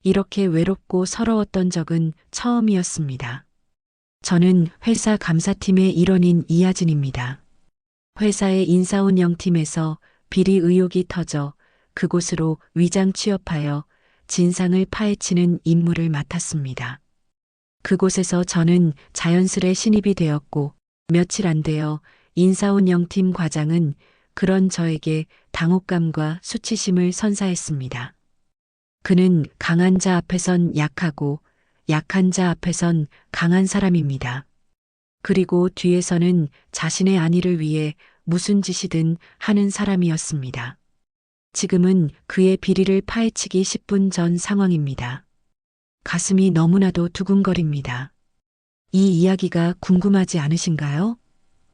이렇게 외롭고 서러웠던 적은 처음이었습니다. 저는 회사 감사팀의 일원인 이하진입니다. 회사의 인사운영팀에서 비리 의혹이 터져 그곳으로 위장 취업하여 진상을 파헤치는 임무를 맡았습니다. 그곳에서 저는 자연스레 신입이 되었고 며칠 안 되어 인사운영팀 과장은 그런 저에게 당혹감과 수치심을 선사했습니다. 그는 강한 자 앞에선 약하고 약한 자 앞에선 강한 사람입니다. 그리고 뒤에서는 자신의 안위를 위해 무슨 짓이든 하는 사람이었습니다. 지금은 그의 비리를 파헤치기 10분 전 상황입니다. 가슴이 너무나도 두근거립니다. 이 이야기가 궁금하지 않으신가요?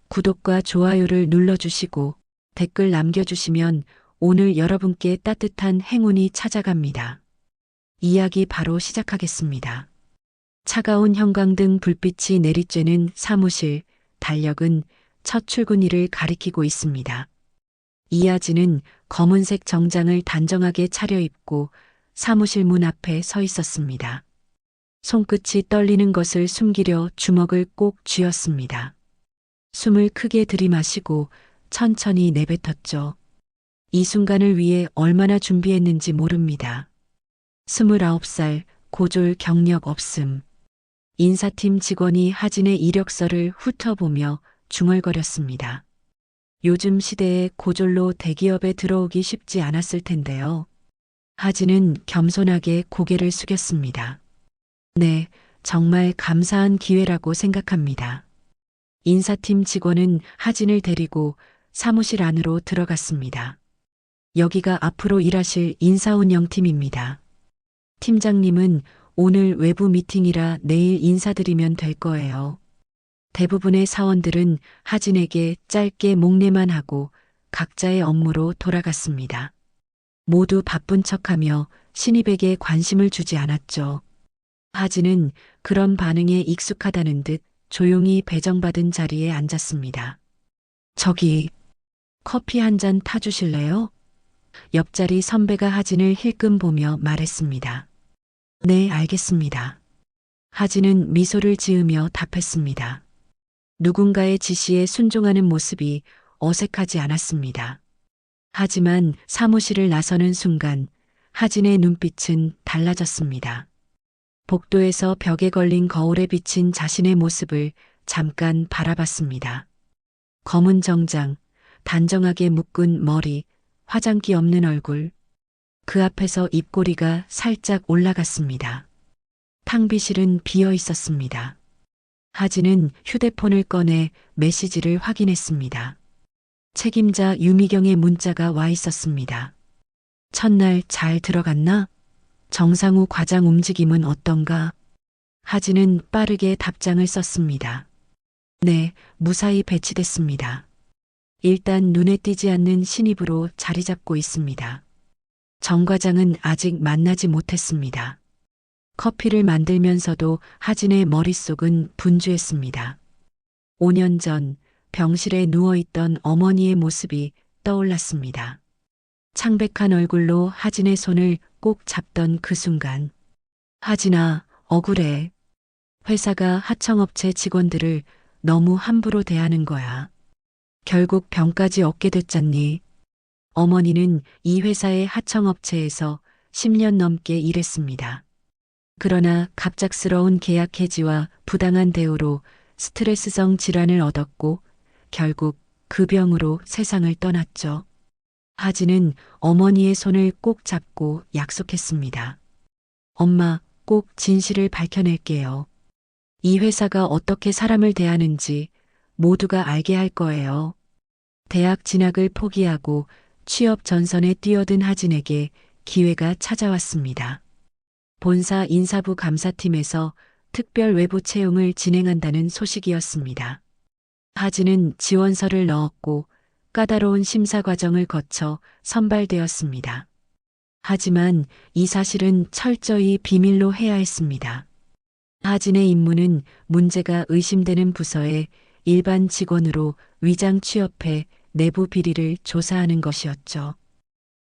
구독과 좋아요를 눌러주시고 댓글 남겨주시면 오늘 여러분께 따뜻한 행운이 찾아갑니다. 이야기 바로 시작하겠습니다. 차가운 형광등 불빛이 내리쬐는 사무실, 달력은 첫 출근일을 가리키고 있습니다. 이하진은 검은색 정장을 단정하게 차려입고 사무실 문 앞에 서 있었습니다. 손끝이 떨리는 것을 숨기려 주먹을 꼭 쥐었습니다. 숨을 크게 들이마시고 천천히 내뱉었죠. 이 순간을 위해 얼마나 준비했는지 모릅니다. 29살 고졸 경력 없음. 인사팀 직원이 하진의 이력서를 훑어보며 중얼거렸습니다. 요즘 시대에 고졸로 대기업에 들어오기 쉽지 않았을 텐데요. 하진은 겸손하게 고개를 숙였습니다. 네, 정말 감사한 기회라고 생각합니다. 인사팀 직원은 하진을 데리고 사무실 안으로 들어갔습니다. 여기가 앞으로 일하실 인사운영팀입니다. 팀장님은 오늘 외부 미팅이라 내일 인사드리면 될 거예요. 대부분의 사원들은 하진에게 짧게 목례만 하고 각자의 업무로 돌아갔습니다. 모두 바쁜 척하며 신입에게 관심을 주지 않았죠. 하진은 그런 반응에 익숙하다는 듯 조용히 배정받은 자리에 앉았습니다. 저기, 커피 한 잔 타주실래요? 옆자리 선배가 하진을 힐끔 보며 말했습니다. 네, 알겠습니다. 하진은 미소를 지으며 답했습니다. 누군가의 지시에 순종하는 모습이 어색하지 않았습니다. 하지만 사무실을 나서는 순간 하진의 눈빛은 달라졌습니다. 복도에서 벽에 걸린 거울에 비친 자신의 모습을 잠깐 바라봤습니다. 검은 정장, 단정하게 묶은 머리, 화장기 없는 얼굴. 그 앞에서 입꼬리가 살짝 올라갔습니다. 탕비실은 비어 있었습니다. 하진은 휴대폰을 꺼내 메시지를 확인했습니다. 책임자 유미경의 문자가 와 있었습니다. 첫날 잘 들어갔나? 정상우 과장 움직임은 어떤가? 하진은 빠르게 답장을 썼습니다. 네, 무사히 배치됐습니다. 일단 눈에 띄지 않는 신입으로 자리 잡고 있습니다. 정 과장은 아직 만나지 못했습니다. 커피를 만들면서도 하진의 머릿속은 분주했습니다. 5년 전 병실에 누워있던 어머니의 모습이 떠올랐습니다. 창백한 얼굴로 하진의 손을 꼭 잡던 그 순간. 하진아, 억울해. 회사가 하청업체 직원들을 너무 함부로 대하는 거야. 결국 병까지 얻게 됐잖니. 어머니는 이 회사의 하청업체에서 10년 넘게 일했습니다. 그러나 갑작스러운 계약 해지와 부당한 대우로 스트레스성 질환을 얻었고 결국 그 병으로 세상을 떠났죠. 하진은 어머니의 손을 꼭 잡고 약속했습니다. 엄마, 꼭 진실을 밝혀낼게요. 이 회사가 어떻게 사람을 대하는지 모두가 알게 할 거예요. 대학 진학을 포기하고 취업 전선에 뛰어든 하진에게 기회가 찾아왔습니다. 본사 인사부 감사팀에서 특별 외부 채용을 진행한다는 소식이었습니다. 하진은 지원서를 넣었고 까다로운 심사 과정을 거쳐 선발되었습니다. 하지만 이 사실은 철저히 비밀로 해야 했습니다. 하진의 임무는 문제가 의심되는 부서에 일반 직원으로 위장 취업해 내부 비리를 조사하는 것이었죠.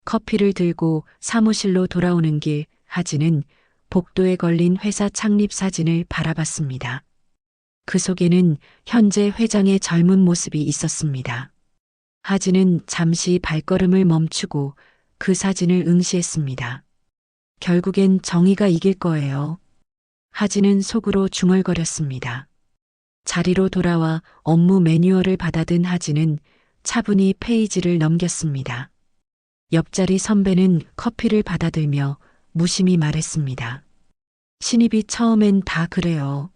커피를 들고 사무실로 돌아오는 길 하진은 복도에 걸린 회사 창립 사진을 바라봤습니다. 그 속에는 현재 회장의 젊은 모습이 있었습니다. 하진은 잠시 발걸음을 멈추고 그 사진을 응시했습니다. 결국엔 정의가 이길 거예요. 하진은 속으로 중얼거렸습니다. 자리로 돌아와 업무 매뉴얼을 받아든 하진은 차분히 페이지를 넘겼습니다. 옆자리 선배는 커피를 받아들며 무심히 말했습니다. 신입이 처음엔 다 그래요.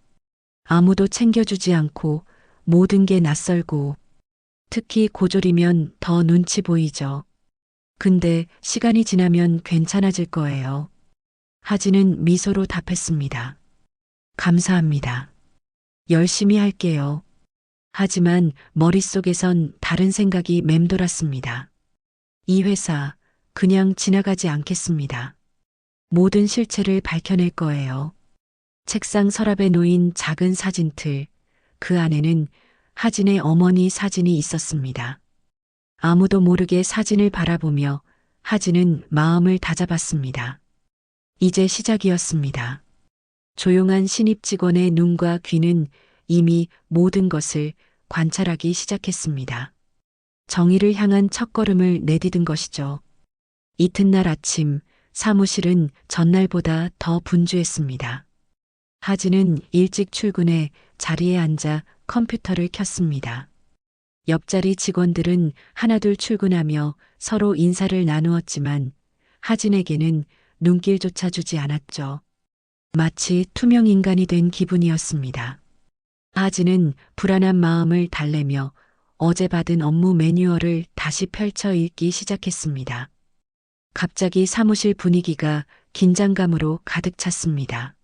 아무도 챙겨주지 않고 모든 게 낯설고 특히 고졸이면 더 눈치 보이죠. 근데 시간이 지나면 괜찮아질 거예요. 하진은 미소로 답했습니다. 감사합니다. 열심히 할게요. 하지만 머릿속에선 다른 생각이 맴돌았습니다. 이 회사 그냥 지나가지 않겠습니다. 모든 실체를 밝혀낼 거예요. 책상 서랍에 놓인 작은 사진틀, 그 안에는 하진의 어머니 사진이 있었습니다. 아무도 모르게 사진을 바라보며 하진은 마음을 다잡았습니다. 이제 시작이었습니다. 조용한 신입 직원의 눈과 귀는 이미 모든 것을 관찰하기 시작했습니다. 정의를 향한 첫걸음을 내디딘 것이죠. 이튿날 아침 사무실은 전날보다 더 분주했습니다. 하진은 일찍 출근해 자리에 앉아 컴퓨터를 켰습니다. 옆자리 직원들은 하나둘 출근하며 서로 인사를 나누었지만 하진에게는 눈길조차 주지 않았죠. 마치 투명 인간이 된 기분이었습니다. 하진은 불안한 마음을 달래며 어제 받은 업무 매뉴얼을 다시 펼쳐 읽기 시작했습니다. 갑자기 사무실 분위기가 긴장감으로 가득 찼습니다.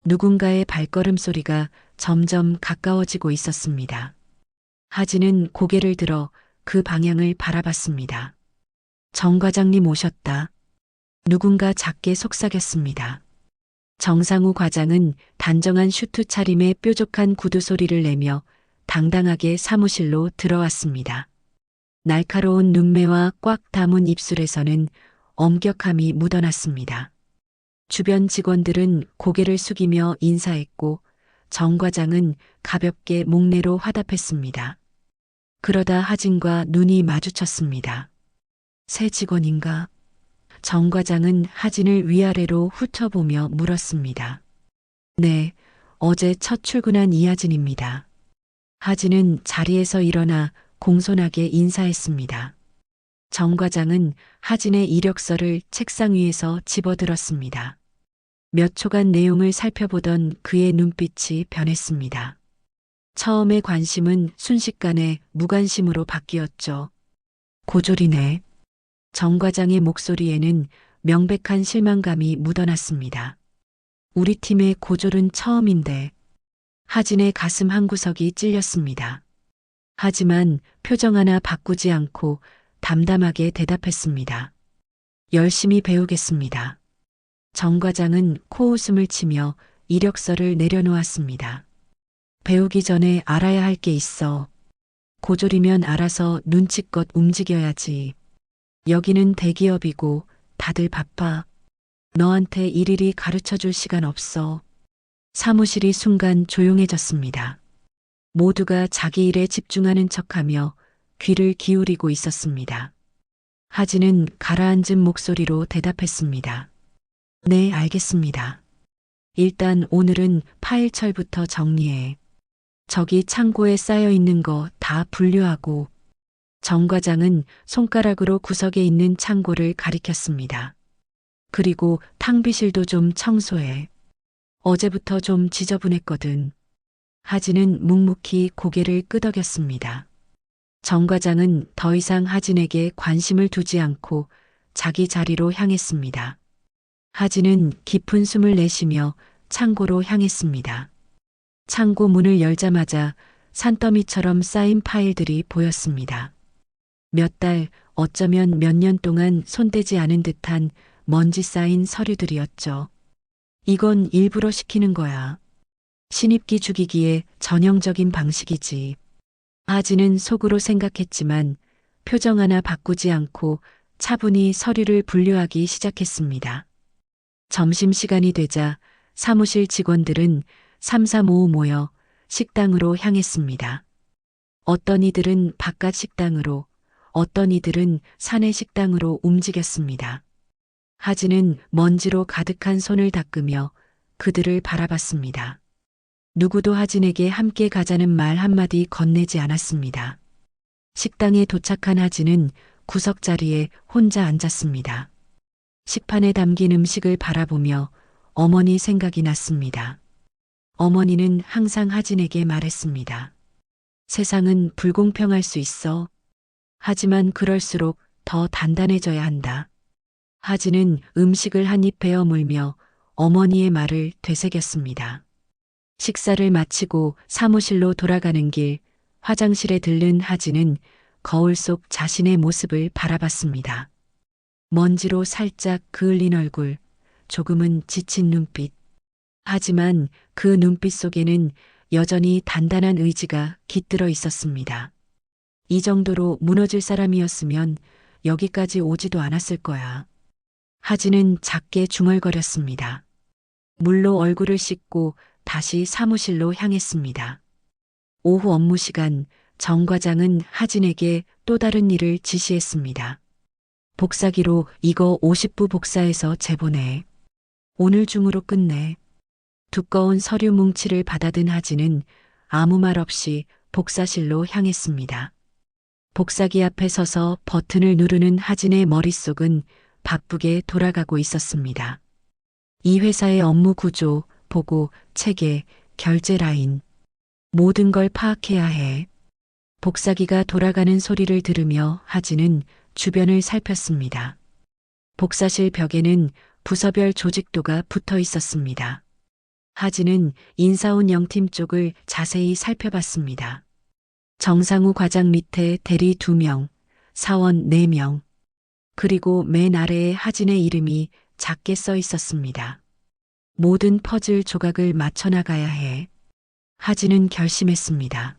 누군가의 발걸음 소리가 점점 가까워지고 있었습니다. 하진은 고개를 들어 그 방향을 바라봤습니다. 정 과장님 오셨다. 누군가 작게 속삭였습니다. 정상우 과장은 단정한 슈트 차림에 뾰족한 구두 소리를 내며 당당하게 사무실로 들어왔습니다. 날카로운 눈매와 꽉 담은 입술에서는 엄격함이 묻어났습니다. 주변 직원들은 고개를 숙이며 인사했고 정 과장은 가볍게 목례로 화답했습니다. 그러다 하진과 눈이 마주쳤습니다. 새 직원인가? 정 과장은 하진을 위아래로 훑어보며 물었습니다. 네, 어제 첫 출근한 이하진입니다. 하진은 자리에서 일어나 공손하게 인사했습니다. 정 과장은 하진의 이력서를 책상 위에서 집어들었습니다. 몇 초간 내용을 살펴보던 그의 눈빛이 변했습니다. 처음의 관심은 순식간에 무관심으로 바뀌었죠. 고졸이네. 정 과장의 목소리에는 명백한 실망감이 묻어났습니다. 우리 팀의 고졸은 처음인데. 하진의 가슴 한구석이 찔렸습니다. 하지만 표정 하나 바꾸지 않고 담담하게 대답했습니다. 열심히 배우겠습니다. 정 과장은 코웃음을 치며 이력서를 내려놓았습니다. 배우기 전에 알아야 할 게 있어. 고졸이면 알아서 눈치껏 움직여야지. 여기는 대기업이고 다들 바빠. 너한테 일일이 가르쳐줄 시간 없어. 사무실이 순간 조용해졌습니다. 모두가 자기 일에 집중하는 척하며 귀를 기울이고 있었습니다. 하진은 가라앉은 목소리로 대답했습니다. 네, 알겠습니다. 일단 오늘은 파일철부터 정리해. 저기 창고에 쌓여 있는 거 다 분류하고. 정 과장은 손가락으로 구석에 있는 창고를 가리켰습니다. 그리고 탕비실도 좀 청소해. 어제부터 좀 지저분했거든. 하진은 묵묵히 고개를 끄덕였습니다. 정 과장은 더 이상 하진에게 관심을 두지 않고 자기 자리로 향했습니다. 하진은 깊은 숨을 내쉬며 창고로 향했습니다. 창고 문을 열자마자 산더미처럼 쌓인 파일들이 보였습니다. 몇 달, 어쩌면 몇 년 동안 손대지 않은 듯한 먼지 쌓인 서류들이었죠. 이건 일부러 시키는 거야. 신입기 죽이기에 전형적인 방식이지. 하진은 속으로 생각했지만 표정 하나 바꾸지 않고 차분히 서류를 분류하기 시작했습니다. 점심시간이 되자 사무실 직원들은 삼삼오오 모여 식당으로 향했습니다. 어떤 이들은 바깥 식당으로, 어떤 이들은 사내 식당으로 움직였습니다. 하진은 먼지로 가득한 손을 닦으며 그들을 바라봤습니다. 누구도 하진에게 함께 가자는 말 한마디 건네지 않았습니다. 식당에 도착한 하진은 구석자리에 혼자 앉았습니다. 식판에 담긴 음식을 바라보며 어머니 생각이 났습니다. 어머니는 항상 하진에게 말했습니다. 세상은 불공평할 수 있어. 하지만 그럴수록 더 단단해져야 한다. 하진은 음식을 한 입 베어 물며 어머니의 말을 되새겼습니다. 식사를 마치고 사무실로 돌아가는 길, 화장실에 들른 하진은 거울 속 자신의 모습을 바라봤습니다. 먼지로 살짝 그을린 얼굴, 조금은 지친 눈빛. 하지만 그 눈빛 속에는 여전히 단단한 의지가 깃들어 있었습니다. 이 정도로 무너질 사람이었으면 여기까지 오지도 않았을 거야. 하진은 작게 중얼거렸습니다. 물로 얼굴을 씻고 다시 사무실로 향했습니다. 오후 업무 시간, 정 과장은 하진에게 또 다른 일을 지시했습니다. 복사기로 이거 50부 복사해서 제보내. 오늘 중으로 끝내. 두꺼운 서류 뭉치를 받아든 하진은 아무 말 없이 복사실로 향했습니다. 복사기 앞에 서서 버튼을 누르는 하진의 머릿속은 바쁘게 돌아가고 있었습니다. 이 회사의 업무 구조, 보고, 체계, 결제 라인. 모든 걸 파악해야 해. 복사기가 돌아가는 소리를 들으며 하진은 주변을 살폈습니다. 복사실 벽에는 부서별 조직도가 붙어 있었습니다. 하진은 인사원 영팀 쪽을 자세히 살펴봤습니다. 정상우 과장 밑에 대리 2명, 사원 4명, 그리고 맨 아래에 하진의 이름이 작게 써 있었습니다. 모든 퍼즐 조각을 맞춰 나가야 해. 하진은 결심했습니다.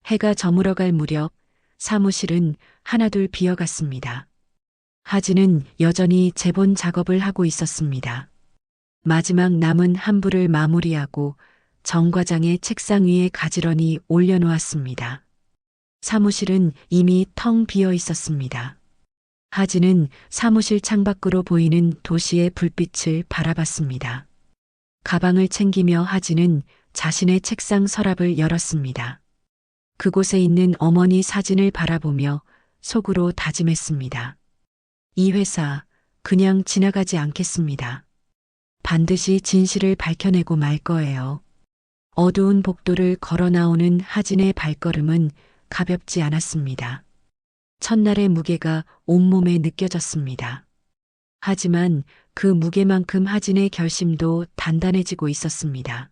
해가 저물어갈 무렵 사무실은 하나둘 비어갔습니다. 하진은 여전히 제본 작업을 하고 있었습니다. 마지막 남은 한 부를 마무리하고 정 과장의 책상 위에 가지런히 올려놓았습니다. 사무실은 이미 텅 비어 있었습니다. 하진은 사무실 창밖으로 보이는 도시의 불빛을 바라봤습니다. 가방을 챙기며 하진은 자신의 책상 서랍을 열었습니다. 그곳에 있는 어머니 사진을 바라보며 속으로 다짐했습니다. 이 회사 그냥 지나가지 않겠습니다. 반드시 진실을 밝혀내고 말 거예요. 어두운 복도를 걸어 나오는 하진의 발걸음은 가볍지 않았습니다. 첫날의 무게가 온몸에 느껴졌습니다. 하지만 그 무게만큼 하진의 결심도 단단해지고 있었습니다.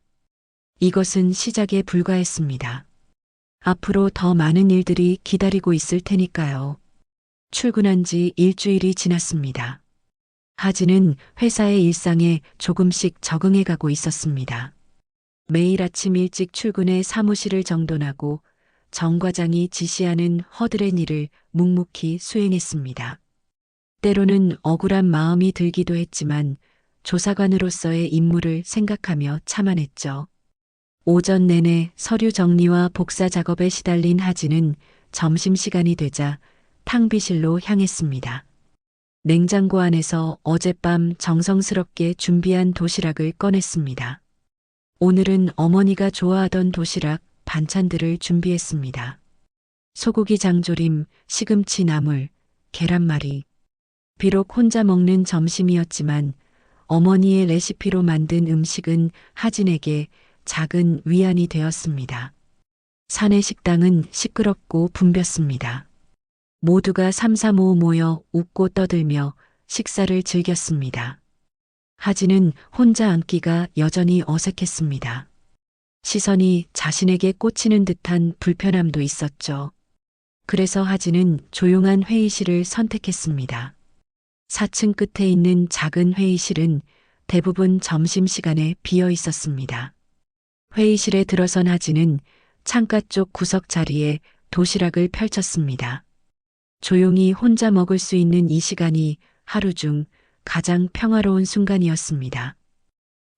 이것은 시작에 불과했습니다. 앞으로 더 많은 일들이 기다리고 있을 테니까요. 출근한 지 일주일이 지났습니다. 하진은 회사의 일상에 조금씩 적응해 가고 있었습니다. 매일 아침 일찍 출근해 사무실을 정돈하고 정 과장이 지시하는 허드렛 일을 묵묵히 수행했습니다. 때로는 억울한 마음이 들기도 했지만 조사관으로서의 임무를 생각하며 참아냈죠. 오전 내내 서류 정리와 복사 작업에 시달린 하진은 점심시간이 되자 탕비실로 향했습니다. 냉장고 안에서 어젯밤 정성스럽게 준비한 도시락을 꺼냈습니다. 오늘은 어머니가 좋아하던 도시락, 반찬들을 준비했습니다. 소고기 장조림, 시금치 나물, 계란말이. 비록 혼자 먹는 점심이었지만 어머니의 레시피로 만든 음식은 하진에게 작은 위안이 되었습니다. 사내 식당은 시끄럽고 붐볐습니다. 모두가 삼삼오오 모여 웃고 떠들며 식사를 즐겼습니다. 하진은 혼자 앉기가 여전히 어색했습니다. 시선이 자신에게 꽂히는 듯한 불편함도 있었죠. 그래서 하진은 조용한 회의실을 선택했습니다. 4층 끝에 있는 작은 회의실은 대부분 점심시간에 비어 있었습니다. 회의실에 들어선 하진은 창가 쪽 구석 자리에 도시락을 펼쳤습니다. 조용히 혼자 먹을 수 있는 이 시간이 하루 중 가장 평화로운 순간이었습니다.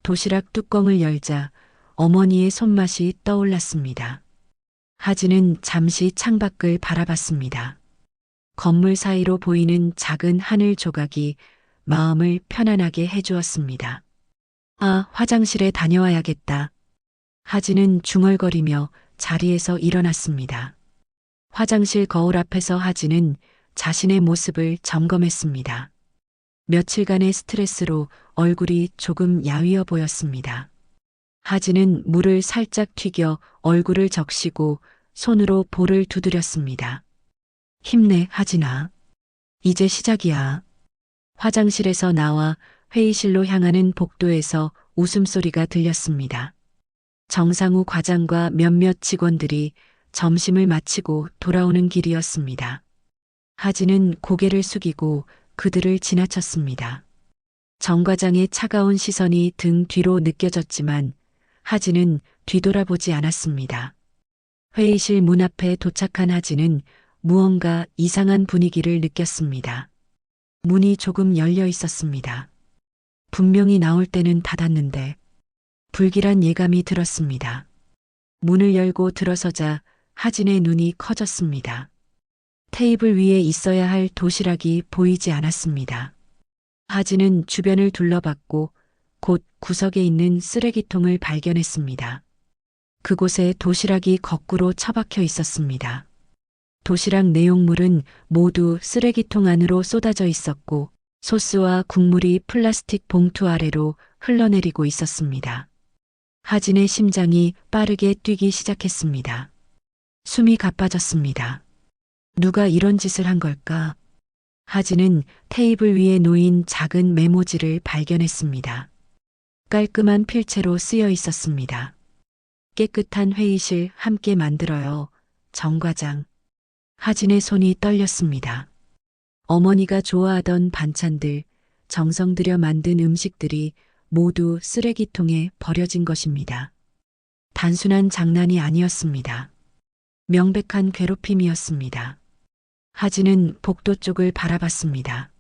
도시락 뚜껑을 열자 어머니의 손맛이 떠올랐습니다. 하진은 잠시 창밖을 바라봤습니다. 건물 사이로 보이는 작은 하늘 조각이 마음을 편안하게 해주었습니다. 아, 화장실에 다녀와야겠다. 하진은 중얼거리며 자리에서 일어났습니다. 화장실 거울 앞에서 하진은 자신의 모습을 점검했습니다. 며칠간의 스트레스로 얼굴이 조금 야위어 보였습니다. 하진은 물을 살짝 튀겨 얼굴을 적시고 손으로 볼을 두드렸습니다. 힘내, 하진아. 이제 시작이야. 화장실에서 나와 회의실로 향하는 복도에서 웃음소리가 들렸습니다. 정상우 과장과 몇몇 직원들이 점심을 마치고 돌아오는 길이었습니다. 하진은 고개를 숙이고 그들을 지나쳤습니다. 정 과장의 차가운 시선이 등 뒤로 느껴졌지만 하진은 뒤돌아보지 않았습니다. 회의실 문 앞에 도착한 하진은 무언가 이상한 분위기를 느꼈습니다. 문이 조금 열려 있었습니다. 분명히 나올 때는 닫았는데 불길한 예감이 들었습니다. 문을 열고 들어서자 하진의 눈이 커졌습니다. 테이블 위에 있어야 할 도시락이 보이지 않았습니다. 하진은 주변을 둘러봤고 곧 구석에 있는 쓰레기통을 발견했습니다. 그곳에 도시락이 거꾸로 처박혀 있었습니다. 도시락 내용물은 모두 쓰레기통 안으로 쏟아져 있었고 소스와 국물이 플라스틱 봉투 아래로 흘러내리고 있었습니다. 하진의 심장이 빠르게 뛰기 시작했습니다. 숨이 가빠졌습니다. 누가 이런 짓을 한 걸까? 하진은 테이블 위에 놓인 작은 메모지를 발견했습니다. 깔끔한 필체로 쓰여 있었습니다. 깨끗한 회의실 함께 만들어요. 정 과장. 하진의 손이 떨렸습니다. 어머니가 좋아하던 반찬들, 정성 들여 만든 음식들이 모두 쓰레기통에 버려진 것입니다. 단순한 장난이 아니었습니다. 명백한 괴롭힘이었습니다. 하진은 복도 쪽을 바라봤습니다.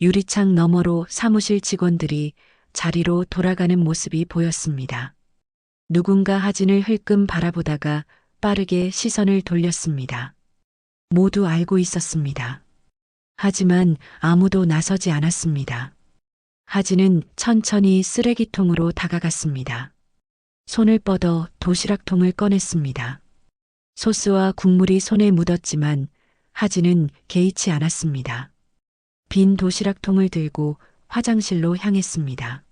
유리창 너머로 사무실 직원들이 자리로 돌아가는 모습이 보였습니다. 누군가 하진을 흘끔 바라보다가 빠르게 시선을 돌렸습니다. 모두 알고 있었습니다. 하지만 아무도 나서지 않았습니다. 하진은 천천히 쓰레기통으로 다가갔습니다. 손을 뻗어 도시락통을 꺼냈습니다. 소스와 국물이 손에 묻었지만 하진은 개의치 않았습니다. 빈 도시락통을 들고 화장실로 향했습니다.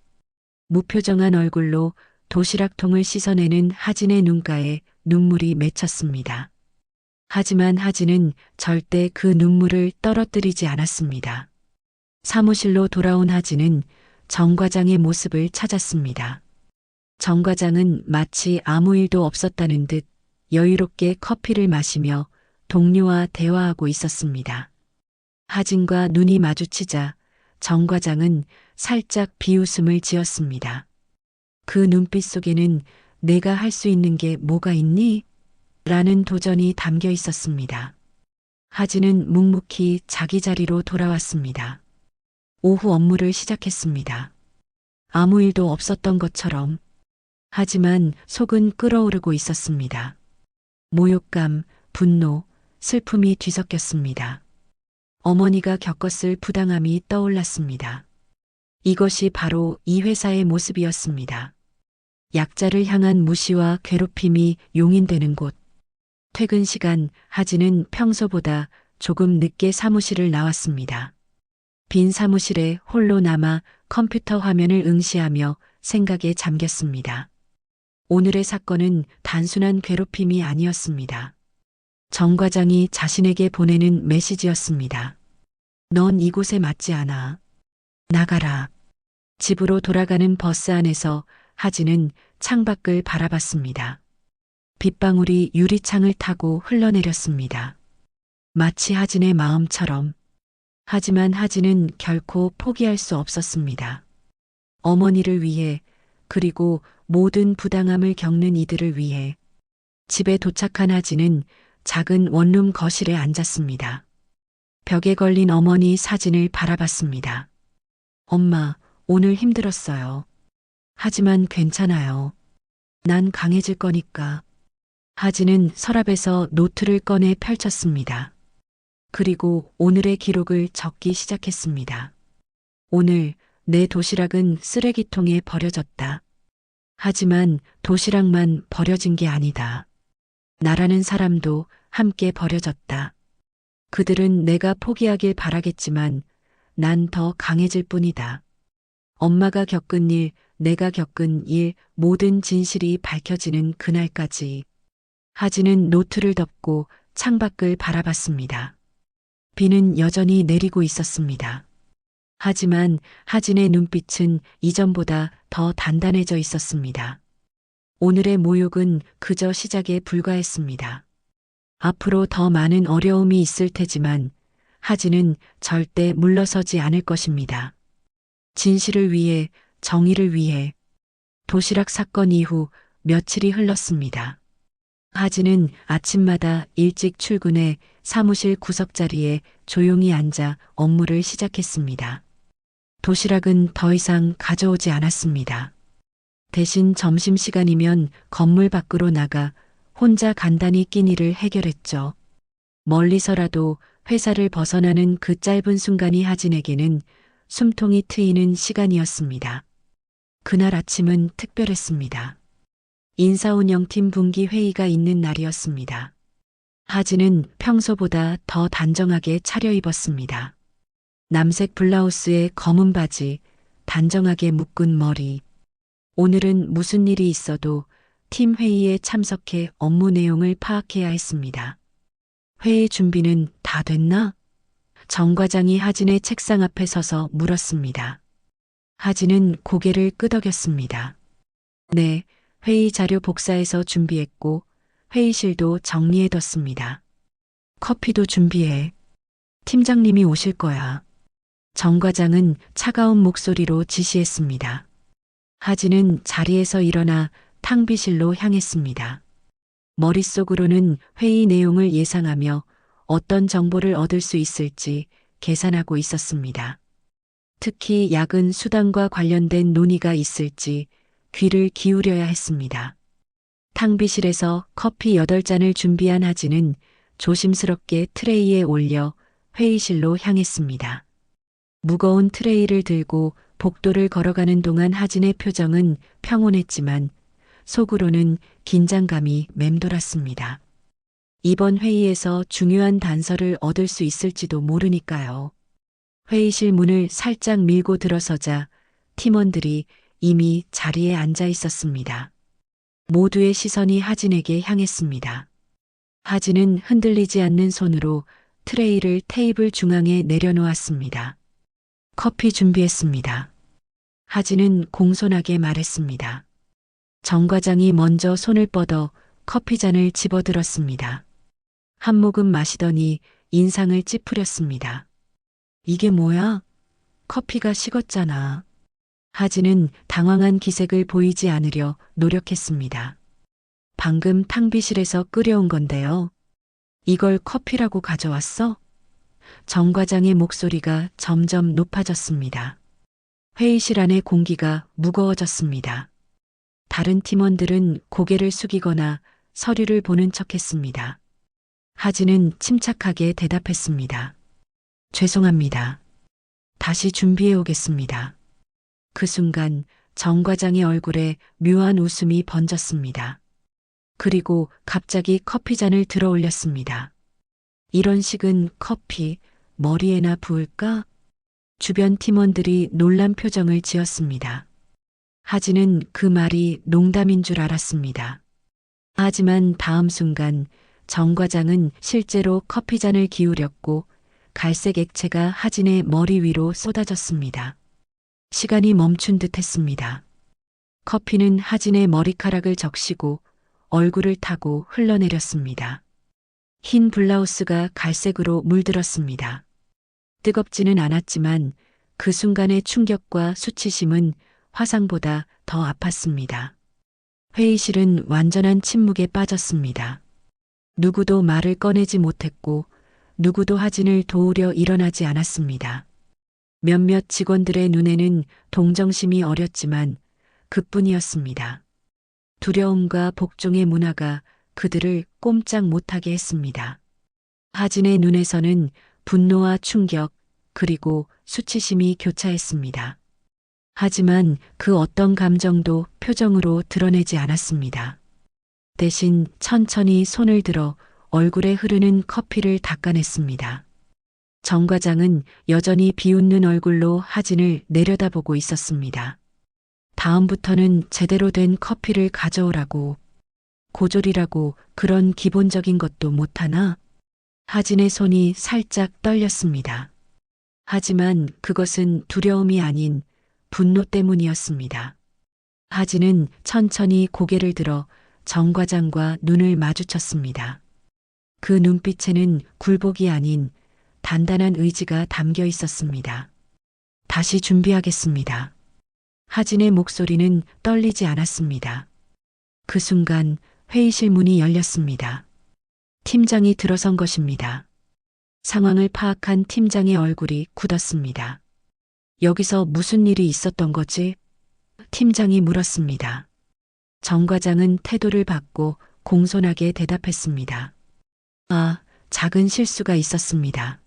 무표정한 얼굴로 도시락통을 씻어내는 하진의 눈가에 눈물이 맺혔습니다. 하지만 하진은 절대 그 눈물을 떨어뜨리지 않았습니다. 사무실로 돌아온 하진은 정 과장의 모습을 찾았습니다. 정 과장은 마치 아무 일도 없었다는 듯 여유롭게 커피를 마시며 동료와 대화하고 있었습니다. 하진과 눈이 마주치자 정 과장은 살짝 비웃음을 지었습니다. 그 눈빛 속에는 내가 할 수 있는 게 뭐가 있니? 라는 도전이 담겨 있었습니다. 하진은 묵묵히 자기 자리로 돌아왔습니다. 오후 업무를 시작했습니다. 아무 일도 없었던 것처럼. 하지만 속은 끓어오르고 있었습니다. 모욕감, 분노, 슬픔이 뒤섞였습니다. 어머니가 겪었을 부당함이 떠올랐습니다. 이것이 바로 이 회사의 모습이었습니다. 약자를 향한 무시와 괴롭힘이 용인되는 곳. 퇴근 시간 하진은 평소보다 조금 늦게 사무실을 나왔습니다. 빈 사무실에 홀로 남아 컴퓨터 화면을 응시하며 생각에 잠겼습니다. 오늘의 사건은 단순한 괴롭힘이 아니었습니다. 정 과장이 자신에게 보내는 메시지였습니다. 넌 이곳에 맞지 않아. 나가라. 집으로 돌아가는 버스 안에서 하진은 창밖을 바라봤습니다. 빗방울이 유리창을 타고 흘러내렸습니다. 마치 하진의 마음처럼. 하지만 하진은 결코 포기할 수 없었습니다. 어머니를 위해 그리고 모든 부당함을 겪는 이들을 위해. 집에 도착한 하진은 작은 원룸 거실에 앉았습니다. 벽에 걸린 어머니 사진을 바라봤습니다. 엄마, 오늘 힘들었어요. 하지만 괜찮아요. 난 강해질 거니까. 하진은 서랍에서 노트를 꺼내 펼쳤습니다. 그리고 오늘의 기록을 적기 시작했습니다. 오늘 내 도시락은 쓰레기통에 버려졌다. 하지만 도시락만 버려진 게 아니다. 나라는 사람도 함께 버려졌다. 그들은 내가 포기하길 바라겠지만 난 더 강해질 뿐이다. 엄마가 겪은 일, 내가 겪은 일, 모든 진실이 밝혀지는 그날까지. 하진은 노트를 덮고 창밖을 바라봤습니다. 비는 여전히 내리고 있었습니다. 하지만 하진의 눈빛은 이전보다 더 단단해져 있었습니다. 오늘의 모욕은 그저 시작에 불과했습니다. 앞으로 더 많은 어려움이 있을 테지만 하진은 절대 물러서지 않을 것입니다. 진실을 위해, 정의를 위해. 도시락 사건 이후 며칠이 흘렀습니다. 하진은 아침마다 일찍 출근해 사무실 구석자리에 조용히 앉아 업무를 시작했습니다. 도시락은 더 이상 가져오지 않았습니다. 대신 점심시간이면 건물 밖으로 나가 혼자 간단히 끼니를 해결했죠. 멀리서라도 회사를 벗어나는 그 짧은 순간이 하진에게는 숨통이 트이는 시간이었습니다. 그날 아침은 특별했습니다. 인사운영팀 분기 회의가 있는 날이었습니다. 하진은 평소보다 더 단정하게 차려입었습니다. 남색 블라우스에 검은 바지, 단정하게 묶은 머리. 오늘은 무슨 일이 있어도 팀 회의에 참석해 업무 내용을 파악해야 했습니다. 회의 준비는 다 됐나? 정 과장이 하진의 책상 앞에 서서 물었습니다. 하진은 고개를 끄덕였습니다. 네, 회의 자료 복사해서 준비했고 회의실도 정리해뒀습니다. 커피도 준비해. 팀장님이 오실 거야. 정 과장은 차가운 목소리로 지시했습니다. 하진은 자리에서 일어나 탕비실로 향했습니다. 머릿속으로는 회의 내용을 예상하며 어떤 정보를 얻을 수 있을지 계산하고 있었습니다. 특히 야근 수당과 관련된 논의가 있을지 귀를 기울여야 했습니다. 탕비실에서 커피 8잔을 준비한 하진은 조심스럽게 트레이에 올려 회의실로 향했습니다. 무거운 트레이를 들고 복도를 걸어가는 동안 하진의 표정은 평온했지만 속으로는 긴장감이 맴돌았습니다. 이번 회의에서 중요한 단서를 얻을 수 있을지도 모르니까요. 회의실 문을 살짝 밀고 들어서자 팀원들이 이미 자리에 앉아 있었습니다. 모두의 시선이 하진에게 향했습니다. 하진은 흔들리지 않는 손으로 트레이를 테이블 중앙에 내려놓았습니다. 커피 준비했습니다. 하진은 공손하게 말했습니다. 정 과장이 먼저 손을 뻗어 커피잔을 집어들었습니다. 한 모금 마시더니 인상을 찌푸렸습니다. 이게 뭐야? 커피가 식었잖아. 하진은 당황한 기색을 보이지 않으려 노력했습니다. 방금 탕비실에서 끓여온 건데요. 이걸 커피라고 가져왔어? 정 과장의 목소리가 점점 높아졌습니다. 회의실 안의 공기가 무거워졌습니다. 다른 팀원들은 고개를 숙이거나 서류를 보는 척했습니다. 하진은 침착하게 대답했습니다. 죄송합니다. 다시 준비해 오겠습니다. 그 순간 정 과장의 얼굴에 묘한 웃음이 번졌습니다. 그리고 갑자기 커피잔을 들어 올렸습니다. 이런 식은 커피 머리에나 부을까? 주변 팀원들이 놀란 표정을 지었습니다. 하진은 그 말이 농담인 줄 알았습니다. 하지만 다음 순간 정 과장은 실제로 커피잔을 기울였고 갈색 액체가 하진의 머리 위로 쏟아졌습니다. 시간이 멈춘 듯 했습니다. 커피는 하진의 머리카락을 적시고 얼굴을 타고 흘러내렸습니다. 흰 블라우스가 갈색으로 물들었습니다. 뜨겁지는 않았지만 그 순간의 충격과 수치심은 화상보다 더 아팠습니다. 회의실은 완전한 침묵에 빠졌습니다. 누구도 말을 꺼내지 못했고 누구도 하진을 도우려 일어나지 않았습니다. 몇몇 직원들의 눈에는 동정심이 어렸지만 그뿐이었습니다. 두려움과 복종의 문화가 그들을 꼼짝 못하게 했습니다. 하진의 눈에서는 분노와 충격, 그리고 수치심이 교차했습니다. 하지만 그 어떤 감정도 표정으로 드러내지 않았습니다. 대신 천천히 손을 들어 얼굴에 흐르는 커피를 닦아냈습니다. 정 과장은 여전히 비웃는 얼굴로 하진을 내려다보고 있었습니다. 다음부터는 제대로 된 커피를 가져오라고, 고졸이라고 그런 기본적인 것도 못하나? 하진의 손이 살짝 떨렸습니다. 하지만 그것은 두려움이 아닌 분노 때문이었습니다. 하진은 천천히 고개를 들어 정 과장과 눈을 마주쳤습니다. 그 눈빛에는 굴복이 아닌 단단한 의지가 담겨 있었습니다. 다시 준비하겠습니다. 하진의 목소리는 떨리지 않았습니다. 그 순간 회의실 문이 열렸습니다. 팀장이 들어선 것입니다. 상황을 파악한 팀장의 얼굴이 굳었습니다. 여기서 무슨 일이 있었던 거지? 팀장이 물었습니다. 정 과장은 태도를 받고 공손하게 대답했습니다. 아, 작은 실수가 있었습니다.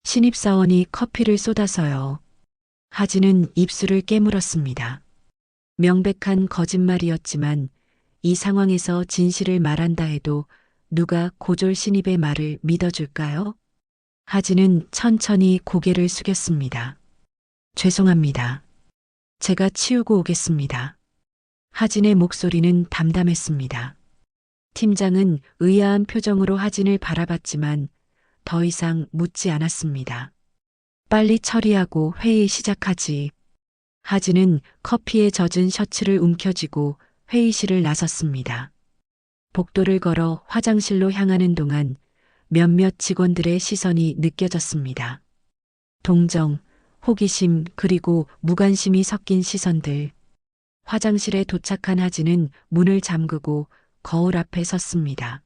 신입사원이 커피를 쏟아서요. 하진은 입술을 깨물었습니다. 명백한 거짓말이었지만 이 상황에서 진실을 말한다 해도 누가 고졸 신입의 말을 믿어줄까요? 하진은 천천히 고개를 숙였습니다. 죄송합니다. 제가 치우고 오겠습니다. 하진의 목소리는 담담했습니다. 팀장은 의아한 표정으로 하진을 바라봤지만 더 이상 묻지 않았습니다. 빨리 처리하고 회의 시작하지. 하진은 커피에 젖은 셔츠를 움켜쥐고 회의실을 나섰습니다. 복도를 걸어 화장실로 향하는 동안 몇몇 직원들의 시선이 느껴졌습니다. 동정, 호기심 그리고 무관심이 섞인 시선들. 화장실에 도착한 하진은 문을 잠그고 거울 앞에 섰습니다.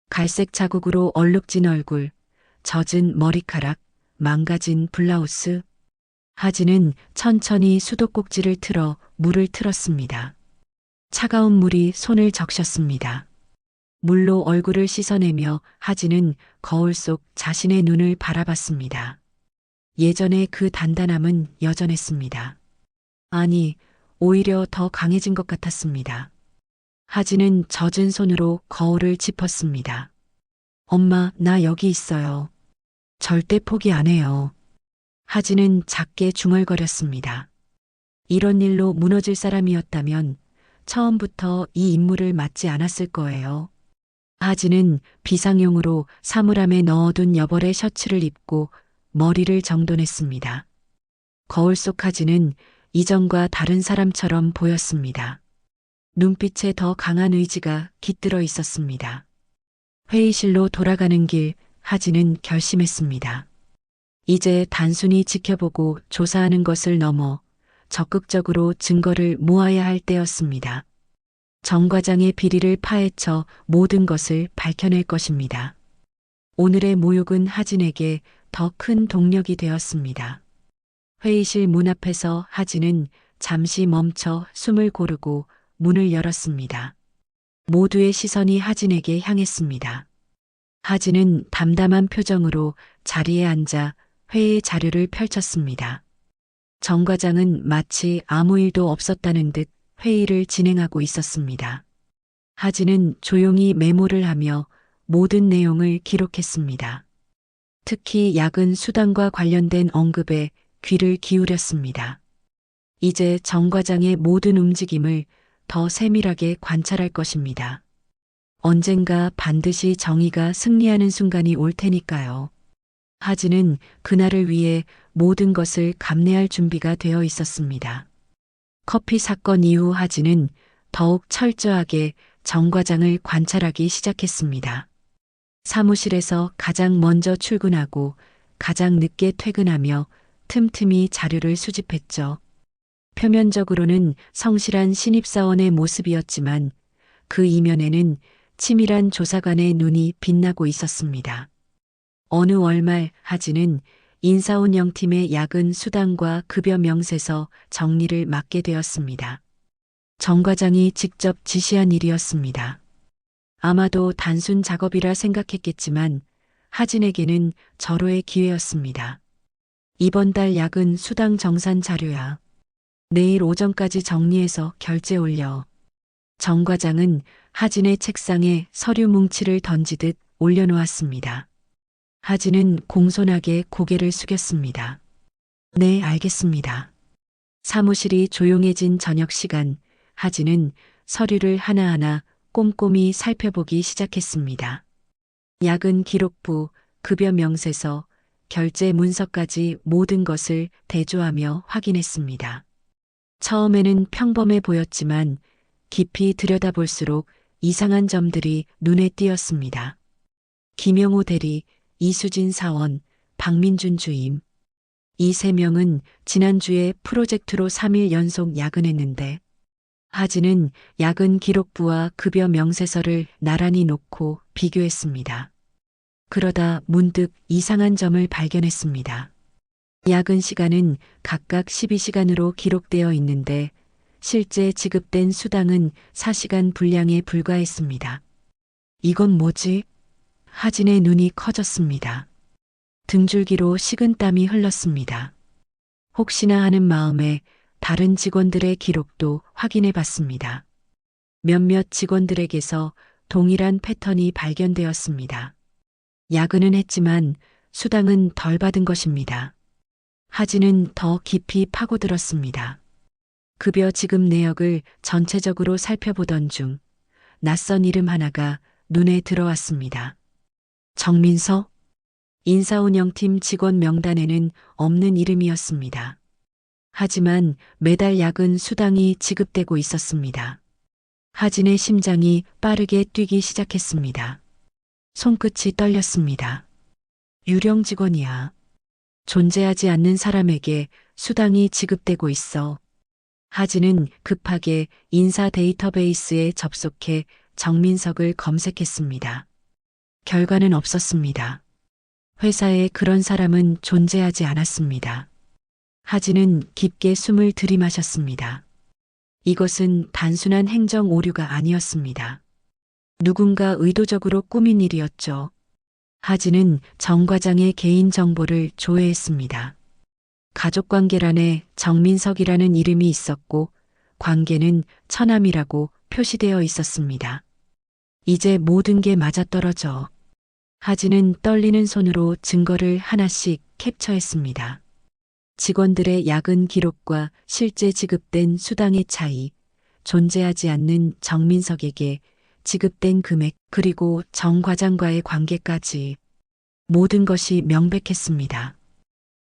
갈색 자국으로 얼룩진 얼굴, 젖은 머리카락, 망가진 블라우스. 하진은 천천히 수도꼭지를 틀어 물을 틀었습니다. 차가운 물이 손을 적셨습니다. 물로 얼굴을 씻어내며 하진은 거울 속 자신의 눈을 바라봤습니다. 예전의 그 단단함은 여전했습니다. 아니, 오히려 더 강해진 것 같았습니다. 하진은 젖은 손으로 거울을 짚었습니다. 엄마, 나 여기 있어요. 절대 포기 안 해요. 하진은 작게 중얼거렸습니다. 이런 일로 무너질 사람이었다면 처음부터 이 임무를 맡지 않았을 거예요. 하진은 비상용으로 사물함에 넣어둔 여벌의 셔츠를 입고 머리를 정돈했습니다. 거울 속 하진은 이전과 다른 사람처럼 보였습니다. 눈빛에 더 강한 의지가 깃들어 있었습니다. 회의실로 돌아가는 길 하진은 결심했습니다. 이제 단순히 지켜보고 조사하는 것을 넘어 적극적으로 증거를 모아야 할 때였습니다. 정 과장의 비리를 파헤쳐 모든 것을 밝혀낼 것입니다. 오늘의 모욕은 하진에게 더 큰 동력이 되었습니다. 회의실 문 앞에서 하진은 잠시 멈춰 숨을 고르고 문을 열었습니다. 모두의 시선이 하진에게 향했습니다. 하진은 담담한 표정으로 자리에 앉아 회의 자료를 펼쳤습니다. 정 과장은 마치 아무 일도 없었다는 듯 회의를 진행하고 있었습니다. 하진은 조용히 메모를 하며 모든 내용을 기록했습니다. 특히 야근 수당과 관련된 언급에 귀를 기울였습니다. 이제 정 과장의 모든 움직임을 더 세밀하게 관찰할 것입니다. 언젠가 반드시 정의가 승리하는 순간이 올 테니까요. 하진은 그날을 위해 모든 것을 감내할 준비가 되어 있었습니다. 커피 사건 이후 하진은 더욱 철저하게 정 과장을 관찰하기 시작했습니다. 사무실에서 가장 먼저 출근하고 가장 늦게 퇴근하며 틈틈이 자료를 수집했죠. 표면적으로는 성실한 신입사원의 모습이었지만 그 이면에는 치밀한 조사관의 눈이 빛나고 있었습니다. 어느 월말 하진은 인사운영팀의 야근 수당과 급여 명세서 정리를 맡게 되었습니다. 정 과장이 직접 지시한 일이었습니다. 아마도 단순 작업이라 생각했겠지만 하진에게는 절호의 기회였습니다. 이번 달 야근 수당 정산 자료야. 내일 오전까지 정리해서 결제 올려. 정 과장은 하진의 책상에 서류 뭉치를 던지듯 올려놓았습니다. 하진은 공손하게 고개를 숙였습니다. 네, 알겠습니다. 사무실이 조용해진 저녁 시간, 하진은 서류를 하나하나 꼼꼼히 살펴보기 시작했습니다. 야근 기록부, 급여 명세서, 결제 문서까지 모든 것을 대조하며 확인했습니다. 처음에는 평범해 보였지만 깊이 들여다볼수록 이상한 점들이 눈에 띄었습니다. 김영호 대리, 이수진 사원, 박민준 주임. 이 세 명은 지난주에 프로젝트로 3일 연속 야근했는데 하진은 야근 기록부와 급여 명세서를 나란히 놓고 비교했습니다. 그러다 문득 이상한 점을 발견했습니다. 야근 시간은 각각 12시간으로 기록되어 있는데 실제 지급된 수당은 4시간 분량에 불과했습니다. 이건 뭐지? 하진의 눈이 커졌습니다. 등줄기로 식은땀이 흘렀습니다. 혹시나 하는 마음에 다른 직원들의 기록도 확인해 봤습니다. 몇몇 직원들에게서 동일한 패턴이 발견되었습니다. 야근은 했지만 수당은 덜 받은 것입니다. 하진은 더 깊이 파고들었습니다. 급여 지급 내역을 전체적으로 살펴보던 중 낯선 이름 하나가 눈에 들어왔습니다. 정민서? 인사운영팀 직원 명단에는 없는 이름이었습니다. 하지만 매달 야근 수당이 지급되고 있었습니다. 하진의 심장이 빠르게 뛰기 시작했습니다. 손끝이 떨렸습니다. 유령 직원이야. 존재하지 않는 사람에게 수당이 지급되고 있어. 하진은 급하게 인사 데이터베이스에 접속해 정민석을 검색했습니다. 결과는 없었습니다. 회사에 그런 사람은 존재하지 않았습니다. 하진은 깊게 숨을 들이마셨습니다. 이것은 단순한 행정 오류가 아니었습니다. 누군가 의도적으로 꾸민 일이었죠. 하진은 정 과장의 개인 정보를 조회했습니다. 가족관계란에 정민석이라는 이름이 있었고 관계는 처남이라고 표시되어 있었습니다. 이제 모든 게 맞아떨어져. 하진은 떨리는 손으로 증거를 하나씩 캡처했습니다. 직원들의 야근 기록과 실제 지급된 수당의 차이, 존재하지 않는 정민석에게 지급된 금액, 그리고 정 과장과의 관계까지 모든 것이 명백했습니다.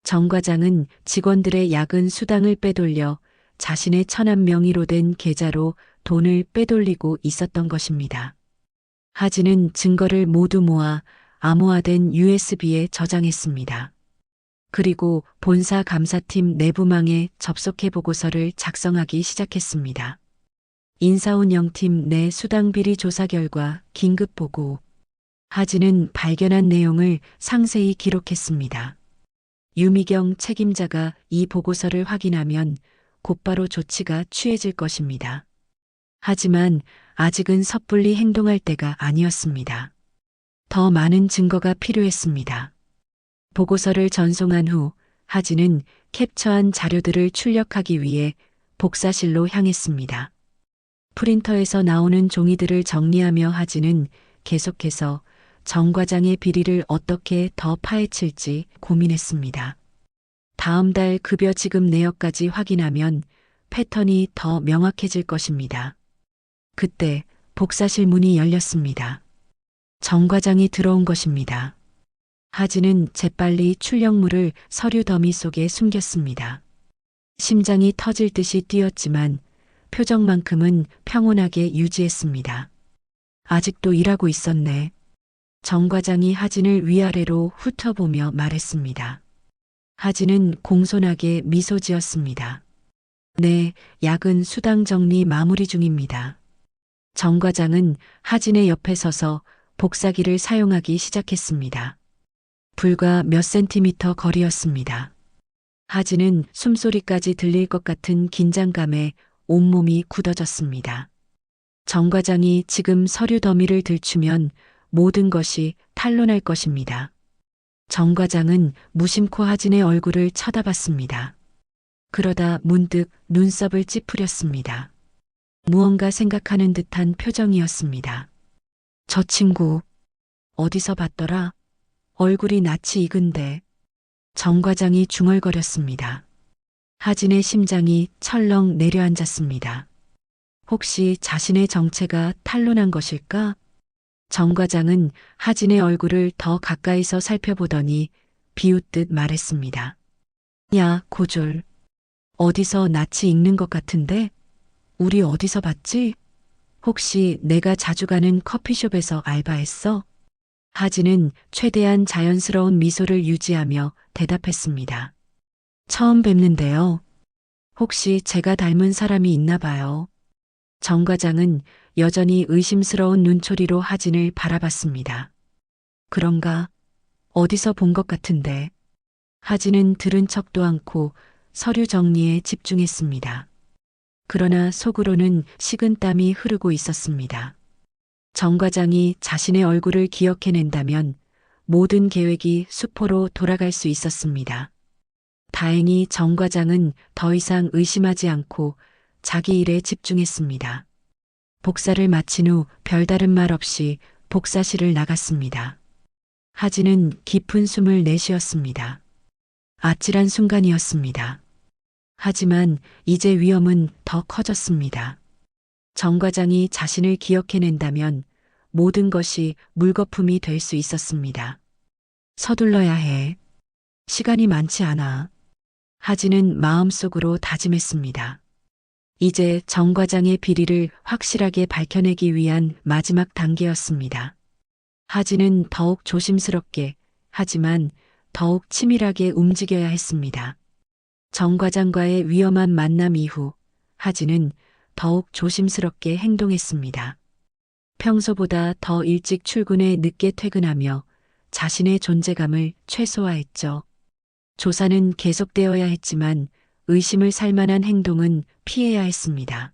정 과장은 직원들의 야근 수당을 빼돌려 자신의 처남 명의로 된 계좌로 돈을 빼돌리고 있었던 것입니다. 하진은 증거를 모두 모아 암호화된 USB에 저장했습니다. 그리고 본사 감사팀 내부망에 접속해 보고서를 작성하기 시작했습니다. 인사운영팀 내 수당비리 조사 결과 긴급 보고. 하진은 발견한 내용을 상세히 기록했습니다. 유미경 책임자가 이 보고서를 확인하면 곧바로 조치가 취해질 것입니다. 하지만 아직은 섣불리 행동할 때가 아니었습니다. 더 많은 증거가 필요했습니다. 보고서를 전송한 후 하진은 캡처한 자료들을 출력하기 위해 복사실로 향했습니다. 프린터에서 나오는 종이들을 정리하며 하진은 계속해서 정 과장의 비리를 어떻게 더 파헤칠지 고민했습니다. 다음 달 급여 지급 내역까지 확인하면 패턴이 더 명확해질 것입니다. 그때 복사실 문이 열렸습니다. 정 과장이 들어온 것입니다. 하진은 재빨리 출력물을 서류 더미 속에 숨겼습니다. 심장이 터질 듯이 뛰었지만 표정만큼은 평온하게 유지했습니다. 아직도 일하고 있었네. 정 과장이 하진을 위아래로 훑어보며 말했습니다. 하진은 공손하게 미소 지었습니다. 네, 야근 수당 정리 마무리 중입니다. 정 과장은 하진의 옆에 서서 복사기를 사용하기 시작했습니다. 불과 몇 센티미터 거리였습니다. 하진은 숨소리까지 들릴 것 같은 긴장감에 온몸이 굳어졌습니다. 정 과장이 지금 서류 더미를 들추면 모든 것이 탄로날 것입니다. 정 과장은 무심코 하진의 얼굴을 쳐다봤습니다. 그러다 문득 눈썹을 찌푸렸습니다. 무언가 생각하는 듯한 표정이었습니다. 저 친구, 어디서 봤더라? 얼굴이 낯이 익은데. 정 과장이 중얼거렸습니다. 하진의 심장이 철렁 내려앉았습니다. 혹시 자신의 정체가 탄로난 것일까? 정 과장은 하진의 얼굴을 더 가까이서 살펴보더니 비웃듯 말했습니다. 야, 고졸. 어디서 낯이 익는 것 같은데? 우리 어디서 봤지? 혹시 내가 자주 가는 커피숍에서 알바했어? 하진은 최대한 자연스러운 미소를 유지하며 대답했습니다. 처음 뵙는데요. 혹시 제가 닮은 사람이 있나 봐요. 정 과장은 여전히 의심스러운 눈초리로 하진을 바라봤습니다. 그런가? 어디서 본 것 같은데. 하진은 들은 척도 않고 서류 정리에 집중했습니다. 그러나 속으로는 식은땀이 흐르고 있었습니다. 정 과장이 자신의 얼굴을 기억해낸다면 모든 계획이 수포로 돌아갈 수 있었습니다. 다행히 정 과장은 더 이상 의심하지 않고 자기 일에 집중했습니다. 복사를 마친 후 별다른 말 없이 복사실을 나갔습니다. 하진은 깊은 숨을 내쉬었습니다. 아찔한 순간이었습니다. 하지만 이제 위험은 더 커졌습니다. 정 과장이 자신을 기억해낸다면 모든 것이 물거품이 될 수 있었습니다. 서둘러야 해. 시간이 많지 않아. 하진은 마음속으로 다짐했습니다. 이제 정 과장의 비리를 확실하게 밝혀내기 위한 마지막 단계였습니다. 하진은 더욱 조심스럽게, 하지만 더욱 치밀하게 움직여야 했습니다. 정 과장과의 위험한 만남 이후 하진은 더욱 조심스럽게 행동했습니다. 평소보다 더 일찍 출근해 늦게 퇴근하며 자신의 존재감을 최소화했죠. 조사는 계속되어야 했지만 의심을 살 만한 행동은 피해야 했습니다.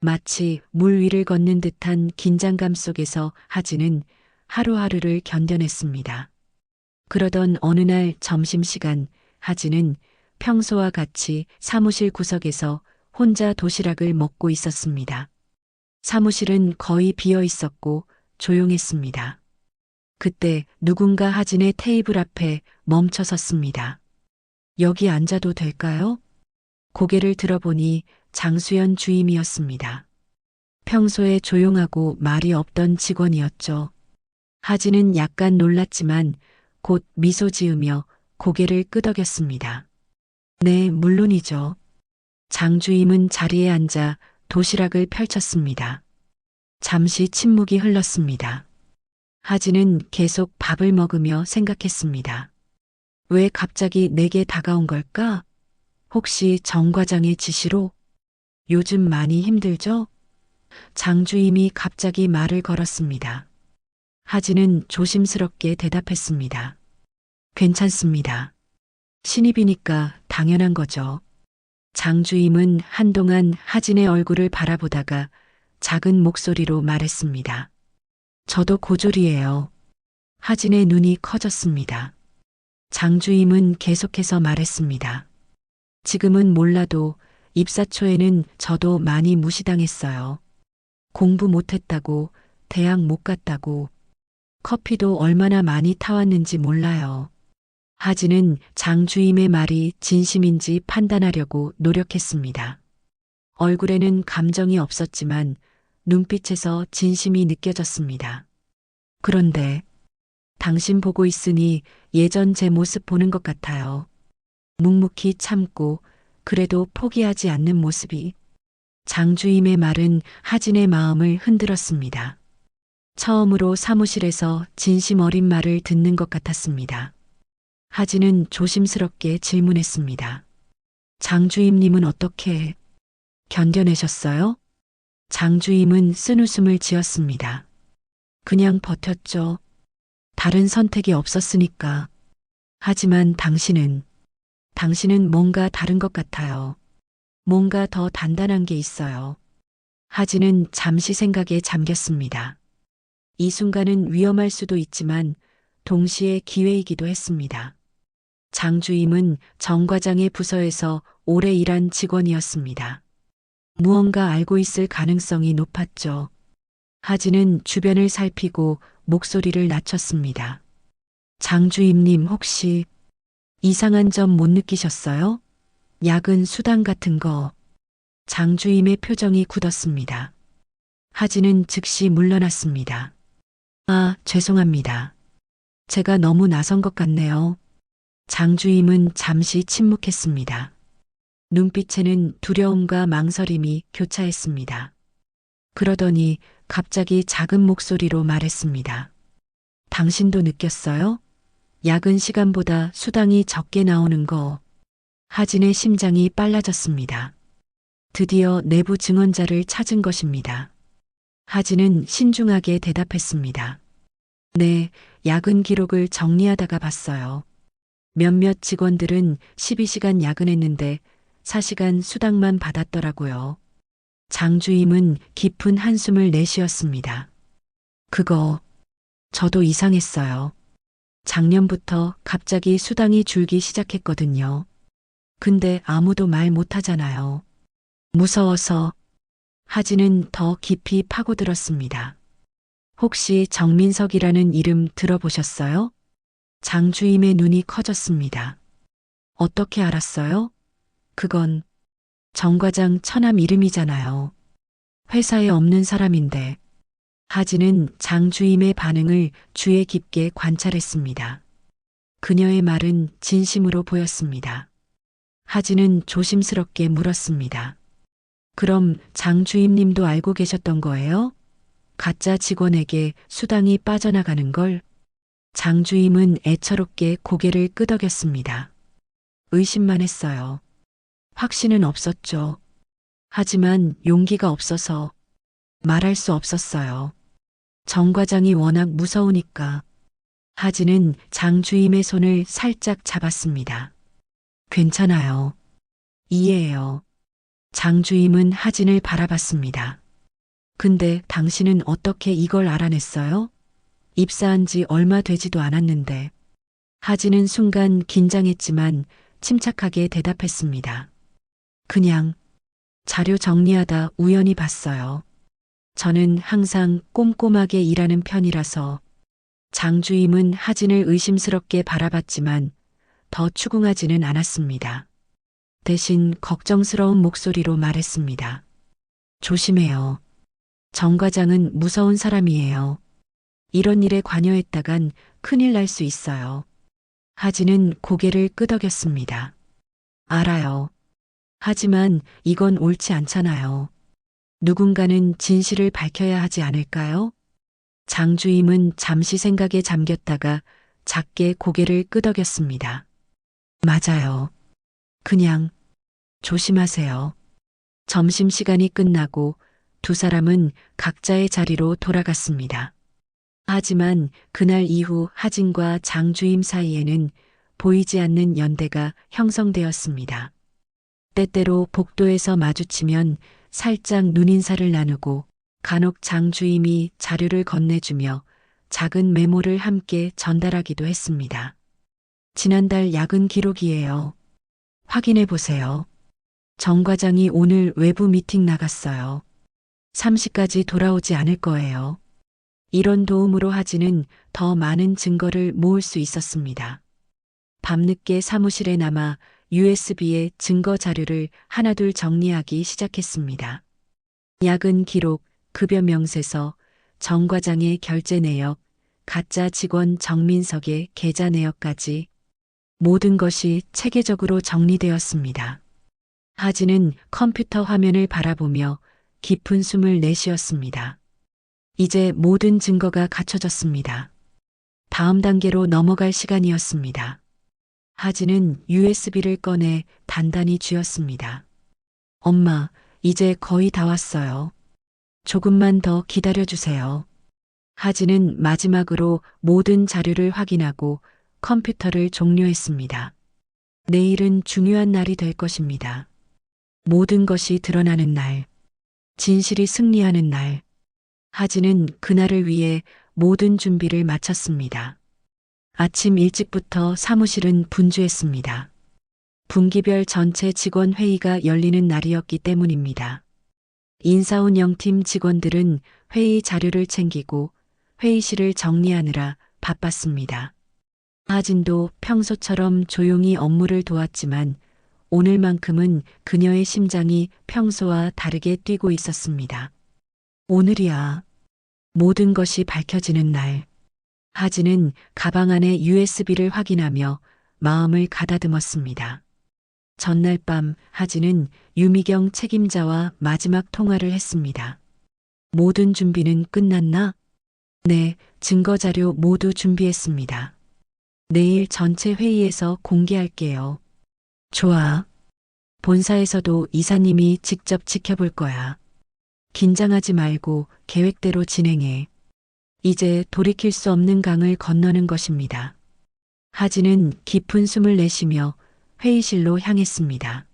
마치 물 위를 걷는 듯한 긴장감 속에서 하진은 하루하루를 견뎌냈습니다. 그러던 어느 날 점심시간 하진은 평소와 같이 사무실 구석에서 혼자 도시락을 먹고 있었습니다. 사무실은 거의 비어 있었고 조용했습니다. 그때 누군가 하진의 테이블 앞에 멈춰 섰습니다. 여기 앉아도 될까요? 고개를 들어보니 장수연 주임이었습니다. 평소에 조용하고 말이 없던 직원이었죠. 하진은 약간 놀랐지만 곧 미소 지으며 고개를 끄덕였습니다. 네, 물론이죠. 장 주임은 자리에 앉아 도시락을 펼쳤습니다. 잠시 침묵이 흘렀습니다. 하진은 계속 밥을 먹으며 생각했습니다. 왜 갑자기 내게 다가온 걸까? 혹시 정 과장의 지시로? 요즘 많이 힘들죠? 장 주임이 갑자기 말을 걸었습니다. 하진은 조심스럽게 대답했습니다. 괜찮습니다. 신입이니까 당연한 거죠. 장 주임은 한동안 하진의 얼굴을 바라보다가 작은 목소리로 말했습니다. 저도 고졸이에요. 하진의 눈이 커졌습니다. 장 주임은 계속해서 말했습니다. 지금은 몰라도 입사 초에는 저도 많이 무시당했어요. 공부 못했다고, 대학 못 갔다고, 커피도 얼마나 많이 타왔는지 몰라요. 하진은 장 주임의 말이 진심인지 판단하려고 노력했습니다. 얼굴에는 감정이 없었지만 눈빛에서 진심이 느껴졌습니다. 그런데 당신 보고 있으니 예전 제 모습 보는 것 같아요. 묵묵히 참고 그래도 포기하지 않는 모습이. 장 주임의 말은 하진의 마음을 흔들었습니다. 처음으로 사무실에서 진심 어린 말을 듣는 것 같았습니다. 하진은 조심스럽게 질문했습니다. 장 주임님은 어떻게 견뎌내셨어요? 장 주임은 쓴웃음을 지었습니다. 그냥 버텼죠. 다른 선택이 없었으니까. 하지만 당신은 뭔가 다른 것 같아요. 뭔가 더 단단한 게 있어요. 하진은 잠시 생각에 잠겼습니다. 이 순간은 위험할 수도 있지만 동시에 기회이기도 했습니다. 장 주임은 정 과장의 부서에서 오래 일한 직원이었습니다. 무언가 알고 있을 가능성이 높았죠. 하진은 주변을 살피고 목소리를 낮췄습니다. 장 주임님 혹시 이상한 점 못 느끼셨어요? 약은 수당 같은 거. 장 주임의 표정이 굳었습니다. 하진은 즉시 물러났습니다. 아, 죄송합니다. 제가 너무 나선 것 같네요. 장 주임은 잠시 침묵했습니다. 눈빛에는 두려움과 망설임이 교차했습니다. 그러더니 갑자기 작은 목소리로 말했습니다. 당신도 느꼈어요? 야근 시간보다 수당이 적게 나오는 거. 하진의 심장이 빨라졌습니다. 드디어 내부 증언자를 찾은 것입니다. 하진은 신중하게 대답했습니다. 네, 야근 기록을 정리하다가 봤어요. 몇몇 직원들은 12시간 야근했는데 4시간 수당만 받았더라고요. 장 주임은 깊은 한숨을 내쉬었습니다. 그거, 저도 이상했어요. 작년부터 갑자기 수당이 줄기 시작했거든요. 근데 아무도 말 못하잖아요. 무서워서. 하진은 더 깊이 파고들었습니다. 혹시 정민석이라는 이름 들어보셨어요? 장 주임의 눈이 커졌습니다. 어떻게 알았어요? 그건 정 과장 처남 이름이잖아요. 회사에 없는 사람인데. 하진은 장 주임의 반응을 주의 깊게 관찰했습니다. 그녀의 말은 진심으로 보였습니다. 하진은 조심스럽게 물었습니다. 그럼 장 주임님도 알고 계셨던 거예요? 가짜 직원에게 수당이 빠져나가는 걸? 장 주임은 애처롭게 고개를 끄덕였습니다. 의심만 했어요. 확신은 없었죠. 하지만 용기가 없어서 말할 수 없었어요. 정 과장이 워낙 무서우니까. 하진은 장 주임의 손을 살짝 잡았습니다. 괜찮아요. 이해해요. 장 주임은 하진을 바라봤습니다. 근데 당신은 어떻게 이걸 알아냈어요? 입사한 지 얼마 되지도 않았는데. 하진은 순간 긴장했지만 침착하게 대답했습니다. 그냥 자료 정리하다 우연히 봤어요. 저는 항상 꼼꼼하게 일하는 편이라서. 장 주임은 하진을 의심스럽게 바라봤지만 더 추궁하지는 않았습니다. 대신 걱정스러운 목소리로 말했습니다. 조심해요. 정 과장은 무서운 사람이에요. 이런 일에 관여했다간 큰일 날 수 있어요. 하진은 고개를 끄덕였습니다. 알아요. 하지만 이건 옳지 않잖아요. 누군가는 진실을 밝혀야 하지 않을까요? 장 주임은 잠시 생각에 잠겼다가 작게 고개를 끄덕였습니다. 맞아요. 그냥 조심하세요. 점심시간이 끝나고 두 사람은 각자의 자리로 돌아갔습니다. 하지만 그날 이후 하진과 장 주임 사이에는 보이지 않는 연대가 형성되었습니다. 때때로 복도에서 마주치면 살짝 눈인사를 나누고 간혹 장 주임이 자료를 건네주며 작은 메모를 함께 전달하기도 했습니다. 지난달 야근 기록이에요. 확인해 보세요. 정 과장이 오늘 외부 미팅 나갔어요. 3시까지 돌아오지 않을 거예요. 이런 도움으로 하진은 더 많은 증거를 모을 수 있었습니다. 밤늦게 사무실에 남아 USB에 증거 자료를 하나둘 정리하기 시작했습니다. 야근 기록, 급여 명세서, 정 과장의 결제 내역, 가짜 직원 정민석의 계좌 내역까지 모든 것이 체계적으로 정리되었습니다. 하진은 컴퓨터 화면을 바라보며 깊은 숨을 내쉬었습니다. 이제 모든 증거가 갖춰졌습니다. 다음 단계로 넘어갈 시간이었습니다. 하진은 USB를 꺼내 단단히 쥐었습니다. 엄마, 이제 거의 다 왔어요. 조금만 더 기다려주세요. 하진은 마지막으로 모든 자료를 확인하고 컴퓨터를 종료했습니다. 내일은 중요한 날이 될 것입니다. 모든 것이 드러나는 날, 진실이 승리하는 날. 하진은 그날을 위해 모든 준비를 마쳤습니다. 아침 일찍부터 사무실은 분주했습니다. 분기별 전체 직원 회의가 열리는 날이었기 때문입니다. 인사운 영팀 직원들은 회의 자료를 챙기고 회의실을 정리하느라 바빴습니다. 하진도 평소처럼 조용히 업무를 도왔지만 오늘만큼은 그녀의 심장이 평소와 다르게 뛰고 있었습니다. 오늘이야. 모든 것이 밝혀지는 날. 하진은 가방 안에 USB를 확인하며 마음을 가다듬었습니다. 전날 밤 하진은 유미경 책임자와 마지막 통화를 했습니다. 모든 준비는 끝났나? 네, 증거자료 모두 준비했습니다. 내일 전체 회의에서 공개할게요. 좋아. 본사에서도 이사님이 직접 지켜볼 거야. 긴장하지 말고 계획대로 진행해. 이제 돌이킬 수 없는 강을 건너는 것입니다. 하진은 깊은 숨을 내쉬며 회의실로 향했습니다.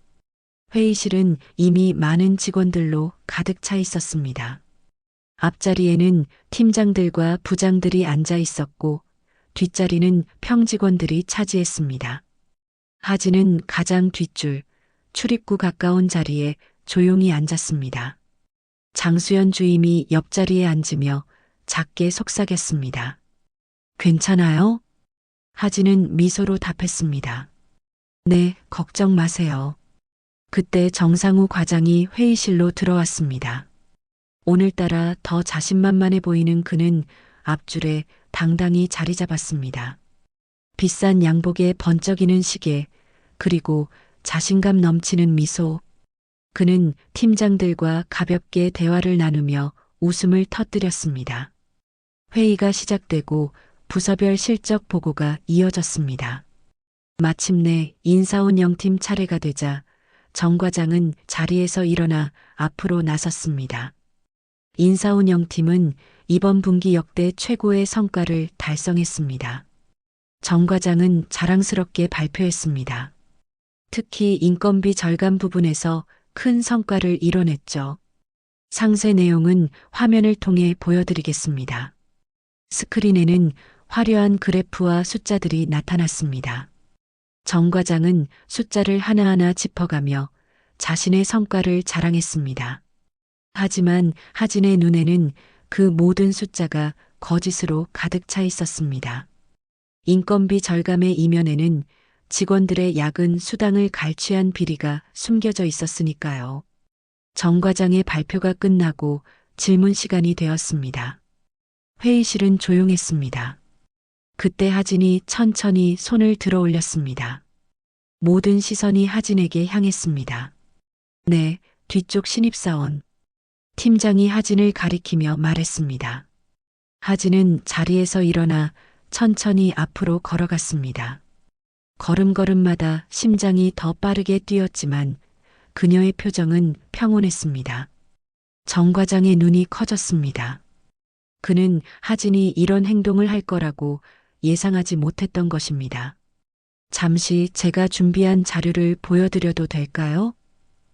회의실은 이미 많은 직원들로 가득 차 있었습니다. 앞자리에는 팀장들과 부장들이 앉아 있었고 뒷자리는 평직원들이 차지했습니다. 하진은 가장 뒷줄, 출입구 가까운 자리에 조용히 앉았습니다. 장수연 주임이 옆자리에 앉으며 작게 속삭였습니다. 괜찮아요? 하진은 미소로 답했습니다. 네, 걱정 마세요. 그때 정상우 과장이 회의실로 들어왔습니다. 오늘따라 더 자신만만해 보이는 그는 앞줄에 당당히 자리 잡았습니다. 비싼 양복에 번쩍이는 시계, 그리고 자신감 넘치는 미소. 그는 팀장들과 가볍게 대화를 나누며 웃음을 터뜨렸습니다. 회의가 시작되고 부서별 실적 보고가 이어졌습니다. 마침내 인사운 영팀 차례가 되자 정 과장은 자리에서 일어나 앞으로 나섰습니다. 인사운 영팀은 이번 분기 역대 최고의 성과를 달성했습니다. 정 과장은 자랑스럽게 발표했습니다. 특히 인건비 절감 부분에서 큰 성과를 이뤄냈죠. 상세 내용은 화면을 통해 보여드리겠습니다. 스크린에는 화려한 그래프와 숫자들이 나타났습니다. 정 과장은 숫자를 하나하나 짚어가며 자신의 성과를 자랑했습니다. 하지만 하진의 눈에는 그 모든 숫자가 거짓으로 가득 차 있었습니다. 인건비 절감의 이면에는 직원들의 야근 수당을 갈취한 비리가 숨겨져 있었으니까요. 정 과장의 발표가 끝나고 질문 시간이 되었습니다. 회의실은 조용했습니다. 그때 하진이 천천히 손을 들어 올렸습니다. 모든 시선이 하진에게 향했습니다. 네, 뒤쪽 신입사원. 팀장이 하진을 가리키며 말했습니다. 하진은 자리에서 일어나 천천히 앞으로 걸어갔습니다. 걸음걸음마다 심장이 더 빠르게 뛰었지만 그녀의 표정은 평온했습니다. 정 과장의 눈이 커졌습니다. 그는 하진이 이런 행동을 할 거라고 예상하지 못했던 것입니다. 잠시 제가 준비한 자료를 보여드려도 될까요?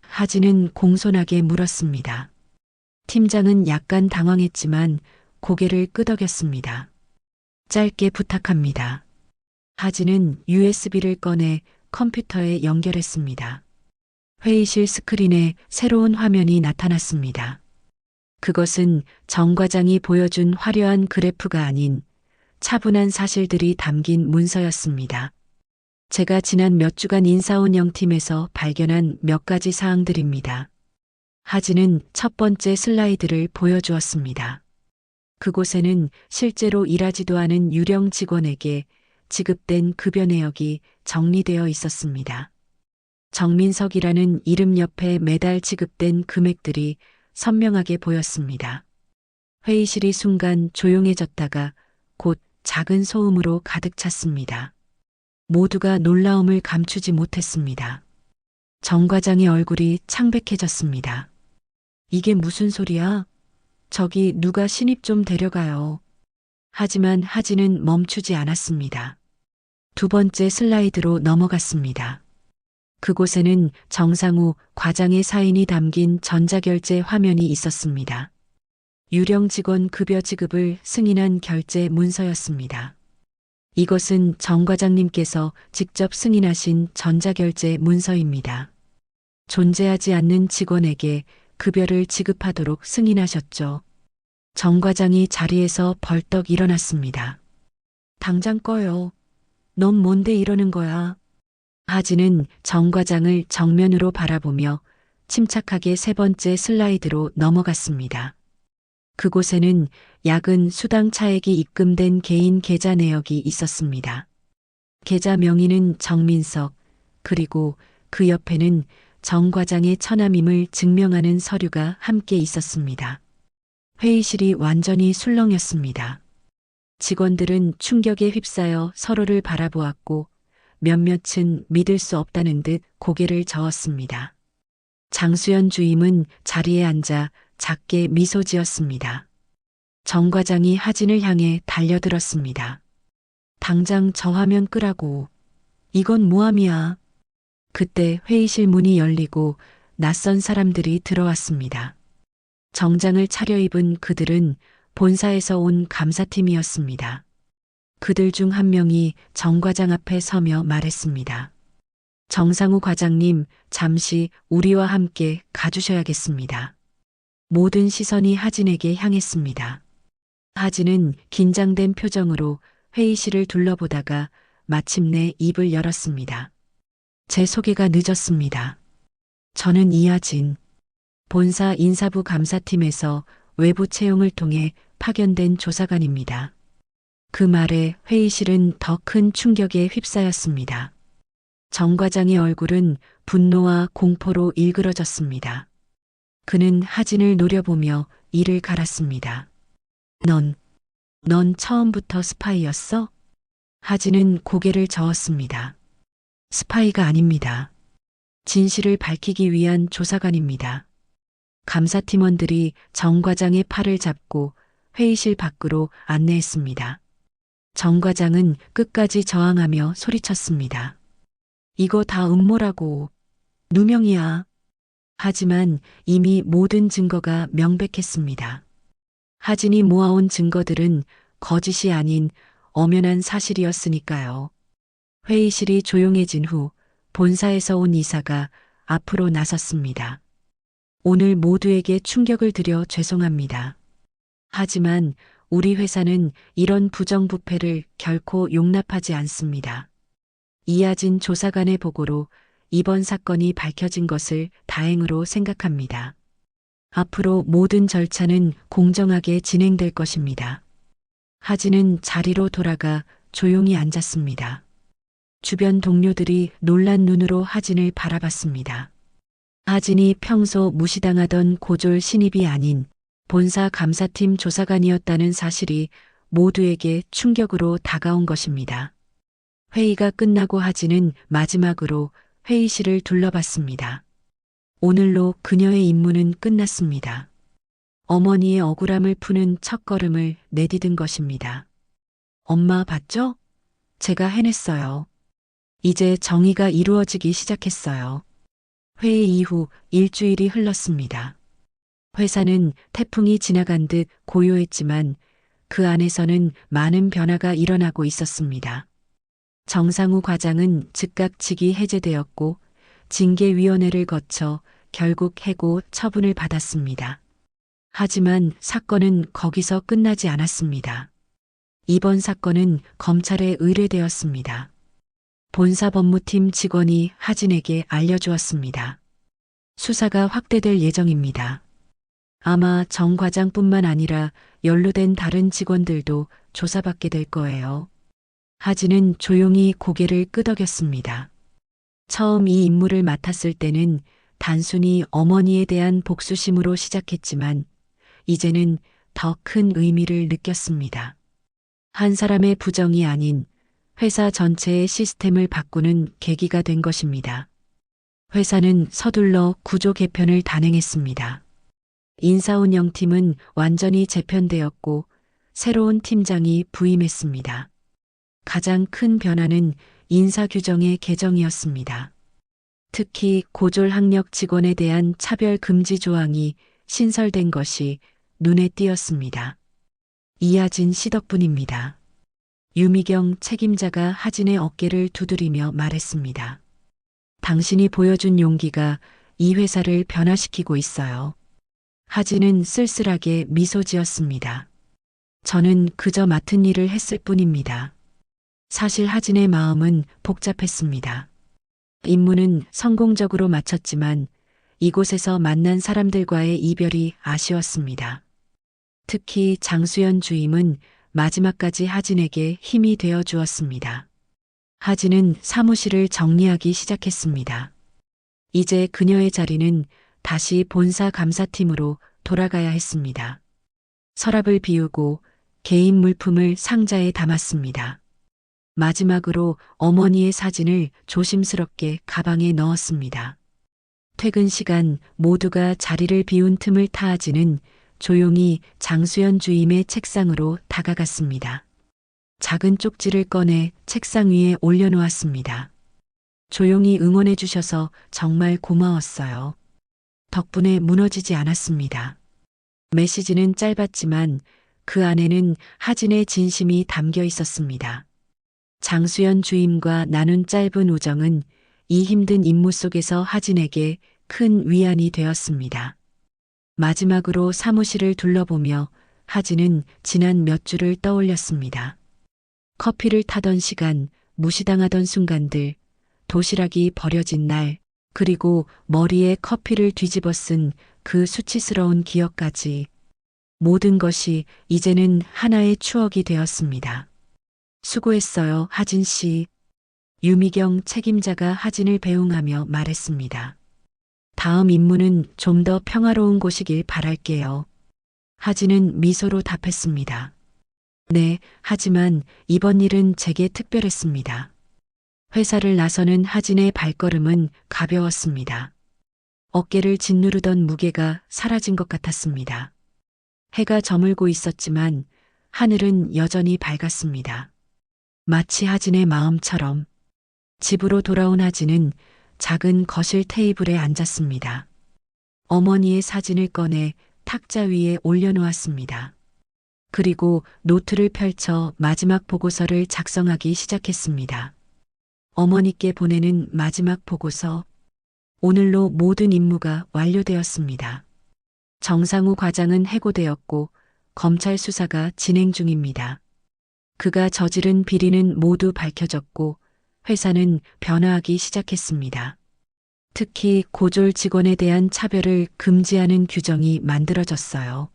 하진은 공손하게 물었습니다. 팀장은 약간 당황했지만 고개를 끄덕였습니다. 짧게 부탁합니다. 하진은 USB를 꺼내 컴퓨터에 연결했습니다. 회의실 스크린에 새로운 화면이 나타났습니다. 그것은 정 과장이 보여준 화려한 그래프가 아닌 차분한 사실들이 담긴 문서였습니다. 제가 지난 몇 주간 인사운 영팀에서 발견한 몇 가지 사항들입니다. 하진은 첫 번째 슬라이드를 보여주었습니다. 그곳에는 실제로 일하지도 않은 유령 직원에게 지급된 급여 내역이 정리되어 있었습니다. 정민석이라는 이름 옆에 매달 지급된 금액들이 선명하게 보였습니다. 회의실이 순간 조용해졌다가 곧 작은 소음으로 가득 찼습니다. 모두가 놀라움을 감추지 못했습니다. 정 과장의 얼굴이 창백해졌습니다. 이게 무슨 소리야? 저기 누가 신입 좀 데려가요. 하지만 하진은 멈추지 않았습니다. 두 번째 슬라이드로 넘어갔습니다. 그곳에는 정상우 과장의 사인이 담긴 전자결제 화면이 있었습니다. 유령 직원 급여 지급을 승인한 결제 문서였습니다. 이것은 정 과장님께서 직접 승인하신 전자결제 문서입니다. 존재하지 않는 직원에게 급여를 지급하도록 승인하셨죠. 정 과장이 자리에서 벌떡 일어났습니다. 당장 꺼요. 넌 뭔데 이러는 거야? 하진은 정 과장을 정면으로 바라보며 침착하게 세 번째 슬라이드로 넘어갔습니다. 그곳에는 야근 수당 차액이 입금된 개인 계좌 내역이 있었습니다. 계좌 명의는 정민석, 그리고 그 옆에는 정 과장의 처남임을 증명하는 서류가 함께 있었습니다. 회의실이 완전히 술렁였습니다. 직원들은 충격에 휩싸여 서로를 바라보았고 몇몇은 믿을 수 없다는 듯 고개를 저었습니다. 장수연 주임은 자리에 앉아 작게 미소 지었습니다. 정 과장이 하진을 향해 달려들었습니다. 당장 저 화면 끄라고. 이건 모함이야. 그때 회의실 문이 열리고 낯선 사람들이 들어왔습니다. 정장을 차려입은 그들은 본사에서 온 감사팀이었습니다. 그들 중 한 명이 정 과장 앞에 서며 말했습니다. 정상우 과장님, 잠시 우리와 함께 가주셔야겠습니다. 모든 시선이 하진에게 향했습니다. 하진은 긴장된 표정으로 회의실을 둘러보다가 마침내 입을 열었습니다. 제 소개가 늦었습니다. 저는 이하진, 본사 인사부 감사팀에서 외부 채용을 통해 파견된 조사관입니다. 그 말에 회의실은 더 큰 충격에 휩싸였습니다. 정 과장의 얼굴은 분노와 공포로 일그러졌습니다. 그는 하진을 노려보며 이를 갈았습니다. 넌 처음부터 스파이였어? 하진은 고개를 저었습니다. 스파이가 아닙니다. 진실을 밝히기 위한 조사관입니다. 감사팀원들이 정 과장의 팔을 잡고 회의실 밖으로 안내했습니다. 정 과장은 끝까지 저항하며 소리쳤습니다. 이거 다 음모라고. 누명이야. 하지만 이미 모든 증거가 명백했습니다. 하진이 모아온 증거들은 거짓이 아닌 엄연한 사실이었으니까요. 회의실이 조용해진 후 본사에서 온 이사가 앞으로 나섰습니다. 오늘 모두에게 충격을 드려 죄송합니다. 하지만 우리 회사는 이런 부정부패를 결코 용납하지 않습니다. 이하진 조사관의 보고로 이번 사건이 밝혀진 것을 다행으로 생각합니다. 앞으로 모든 절차는 공정하게 진행될 것입니다. 하진은 자리로 돌아가 조용히 앉았습니다. 주변 동료들이 놀란 눈으로 하진을 바라봤습니다. 하진이 평소 무시당하던 고졸 신입이 아닌 본사 감사팀 조사관이었다는 사실이 모두에게 충격으로 다가온 것입니다. 회의가 끝나고 하진은 마지막으로 회의실을 둘러봤습니다. 오늘로 그녀의 임무는 끝났습니다. 어머니의 억울함을 푸는 첫걸음을 내디딘 것입니다. 엄마 봤죠? 제가 해냈어요. 이제 정의가 이루어지기 시작했어요. 회의 이후 일주일이 흘렀습니다. 회사는 태풍이 지나간 듯 고요했지만 그 안에서는 많은 변화가 일어나고 있었습니다. 정상우 과장은 즉각 직위 해제되었고 징계위원회를 거쳐 결국 해고 처분을 받았습니다. 하지만 사건은 거기서 끝나지 않았습니다. 이번 사건은 검찰에 의뢰되었습니다. 본사법무팀 직원이 하진에게 알려주었습니다. 수사가 확대될 예정입니다. 아마 정 과장뿐만 아니라 연루된 다른 직원들도 조사받게 될 거예요. 하진은 조용히 고개를 끄덕였습니다. 처음 이 임무를 맡았을 때는 단순히 어머니에 대한 복수심으로 시작했지만 이제는 더 큰 의미를 느꼈습니다. 한 사람의 부정이 아닌 회사 전체의 시스템을 바꾸는 계기가 된 것입니다. 회사는 서둘러 구조 개편을 단행했습니다. 인사운영팀은 완전히 재편되었고 새로운 팀장이 부임했습니다. 가장 큰 변화는 인사 규정의 개정이었습니다. 특히 고졸 학력 직원에 대한 차별 금지 조항이 신설된 것이 눈에 띄었습니다. 이하진 씨 덕분입니다. 유미경 책임자가 하진의 어깨를 두드리며 말했습니다. 당신이 보여준 용기가 이 회사를 변화시키고 있어요. 하진은 쓸쓸하게 미소 지었습니다. 저는 그저 맡은 일을 했을 뿐입니다. 사실 하진의 마음은 복잡했습니다. 임무는 성공적으로 마쳤지만 이곳에서 만난 사람들과의 이별이 아쉬웠습니다. 특히 장수연 주임은 마지막까지 하진에게 힘이 되어 주었습니다. 하진은 사무실을 정리하기 시작했습니다. 이제 그녀의 자리는 다시 본사 감사팀으로 돌아가야 했습니다. 서랍을 비우고 개인 물품을 상자에 담았습니다. 마지막으로 어머니의 사진을 조심스럽게 가방에 넣었습니다. 퇴근 시간 모두가 자리를 비운 틈을 타 하진은 조용히 장수연 주임의 책상으로 다가갔습니다. 작은 쪽지를 꺼내 책상 위에 올려놓았습니다. 조용히 응원해 주셔서 정말 고마웠어요. 덕분에 무너지지 않았습니다. 메시지는 짧았지만 그 안에는 하진의 진심이 담겨 있었습니다. 장수연 주임과 나눈 짧은 우정은 이 힘든 임무 속에서 하진에게 큰 위안이 되었습니다. 마지막으로 사무실을 둘러보며 하진은 지난 몇 주를 떠올렸습니다. 커피를 타던 시간, 무시당하던 순간들, 도시락이 버려진 날, 그리고 머리에 커피를 뒤집어 쓴 그 수치스러운 기억까지 모든 것이 이제는 하나의 추억이 되었습니다. 수고했어요, 하진 씨. 유미경 책임자가 하진을 배웅하며 말했습니다. 다음 임무는 좀 더 평화로운 곳이길 바랄게요. 하진은 미소로 답했습니다. 네, 하지만 이번 일은 제게 특별했습니다. 회사를 나서는 하진의 발걸음은 가벼웠습니다. 어깨를 짓누르던 무게가 사라진 것 같았습니다. 해가 저물고 있었지만 하늘은 여전히 밝았습니다. 마치 하진의 마음처럼. 집으로 돌아온 하진은 작은 거실 테이블에 앉았습니다. 어머니의 사진을 꺼내 탁자 위에 올려놓았습니다. 그리고 노트를 펼쳐 마지막 보고서를 작성하기 시작했습니다. 어머니께 보내는 마지막 보고서. 오늘로 모든 임무가 완료되었습니다. 정상우 과장은 해고되었고 검찰 수사가 진행 중입니다. 그가 저지른 비리는 모두 밝혀졌고 회사는 변화하기 시작했습니다. 특히 고졸 직원에 대한 차별을 금지하는 규정이 만들어졌어요.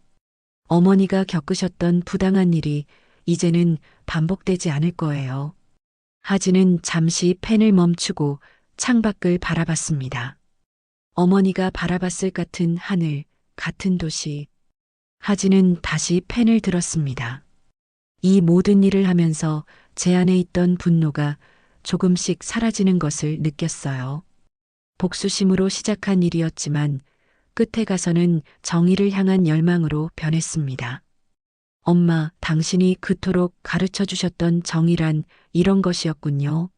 어머니가 겪으셨던 부당한 일이 이제는 반복되지 않을 거예요. 하진은 잠시 펜을 멈추고 창밖을 바라봤습니다. 어머니가 바라봤을 같은 하늘, 같은 도시. 하진은 다시 펜을 들었습니다. 이 모든 일을 하면서 제 안에 있던 분노가 조금씩 사라지는 것을 느꼈어요. 복수심으로 시작한 일이었지만 끝에 가서는 정의를 향한 열망으로 변했습니다. 엄마, 당신이 그토록 가르쳐 주셨던 정의란 이런 것이었군요.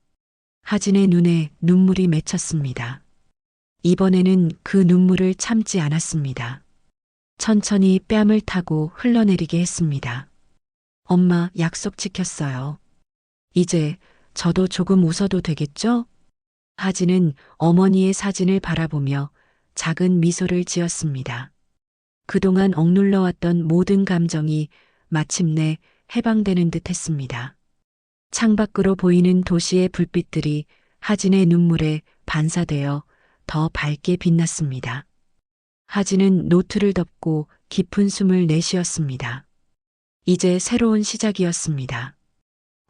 하진의 눈에 눈물이 맺혔습니다. 이번에는 그 눈물을 참지 않았습니다. 천천히 뺨을 타고 흘러내리게 했습니다. 엄마, 약속 지켰어요. 이제 저도 조금 웃어도 되겠죠? 하진은 어머니의 사진을 바라보며 작은 미소를 지었습니다. 그동안 억눌러왔던 모든 감정이 마침내 해방되는 듯 했습니다. 창밖으로 보이는 도시의 불빛들이 하진의 눈물에 반사되어 더 밝게 빛났습니다. 하진은 노트를 덮고 깊은 숨을 내쉬었습니다. 이제 새로운 시작이었습니다.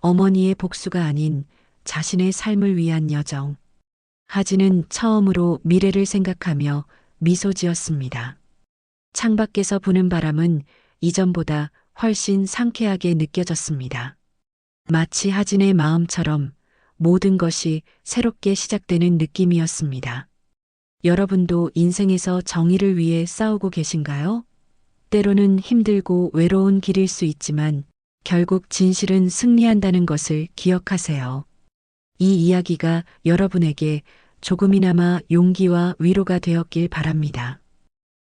어머니의 복수가 아닌 자신의 삶을 위한 여정. 하진은 처음으로 미래를 생각하며 미소 지었습니다. 창밖에서 부는 바람은 이전보다 훨씬 상쾌하게 느껴졌습니다. 마치 하진의 마음처럼 모든 것이 새롭게 시작되는 느낌이었습니다. 여러분도 인생에서 정의를 위해 싸우고 계신가요? 때로는 힘들고 외로운 길일 수 있지만 결국 진실은 승리한다는 것을 기억하세요. 이 이야기가 여러분에게 조금이나마 용기와 위로가 되었길 바랍니다.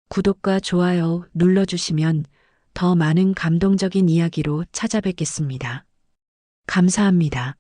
구독과 좋아요 눌러주시면 더 많은 감동적인 이야기로 찾아뵙겠습니다. 감사합니다.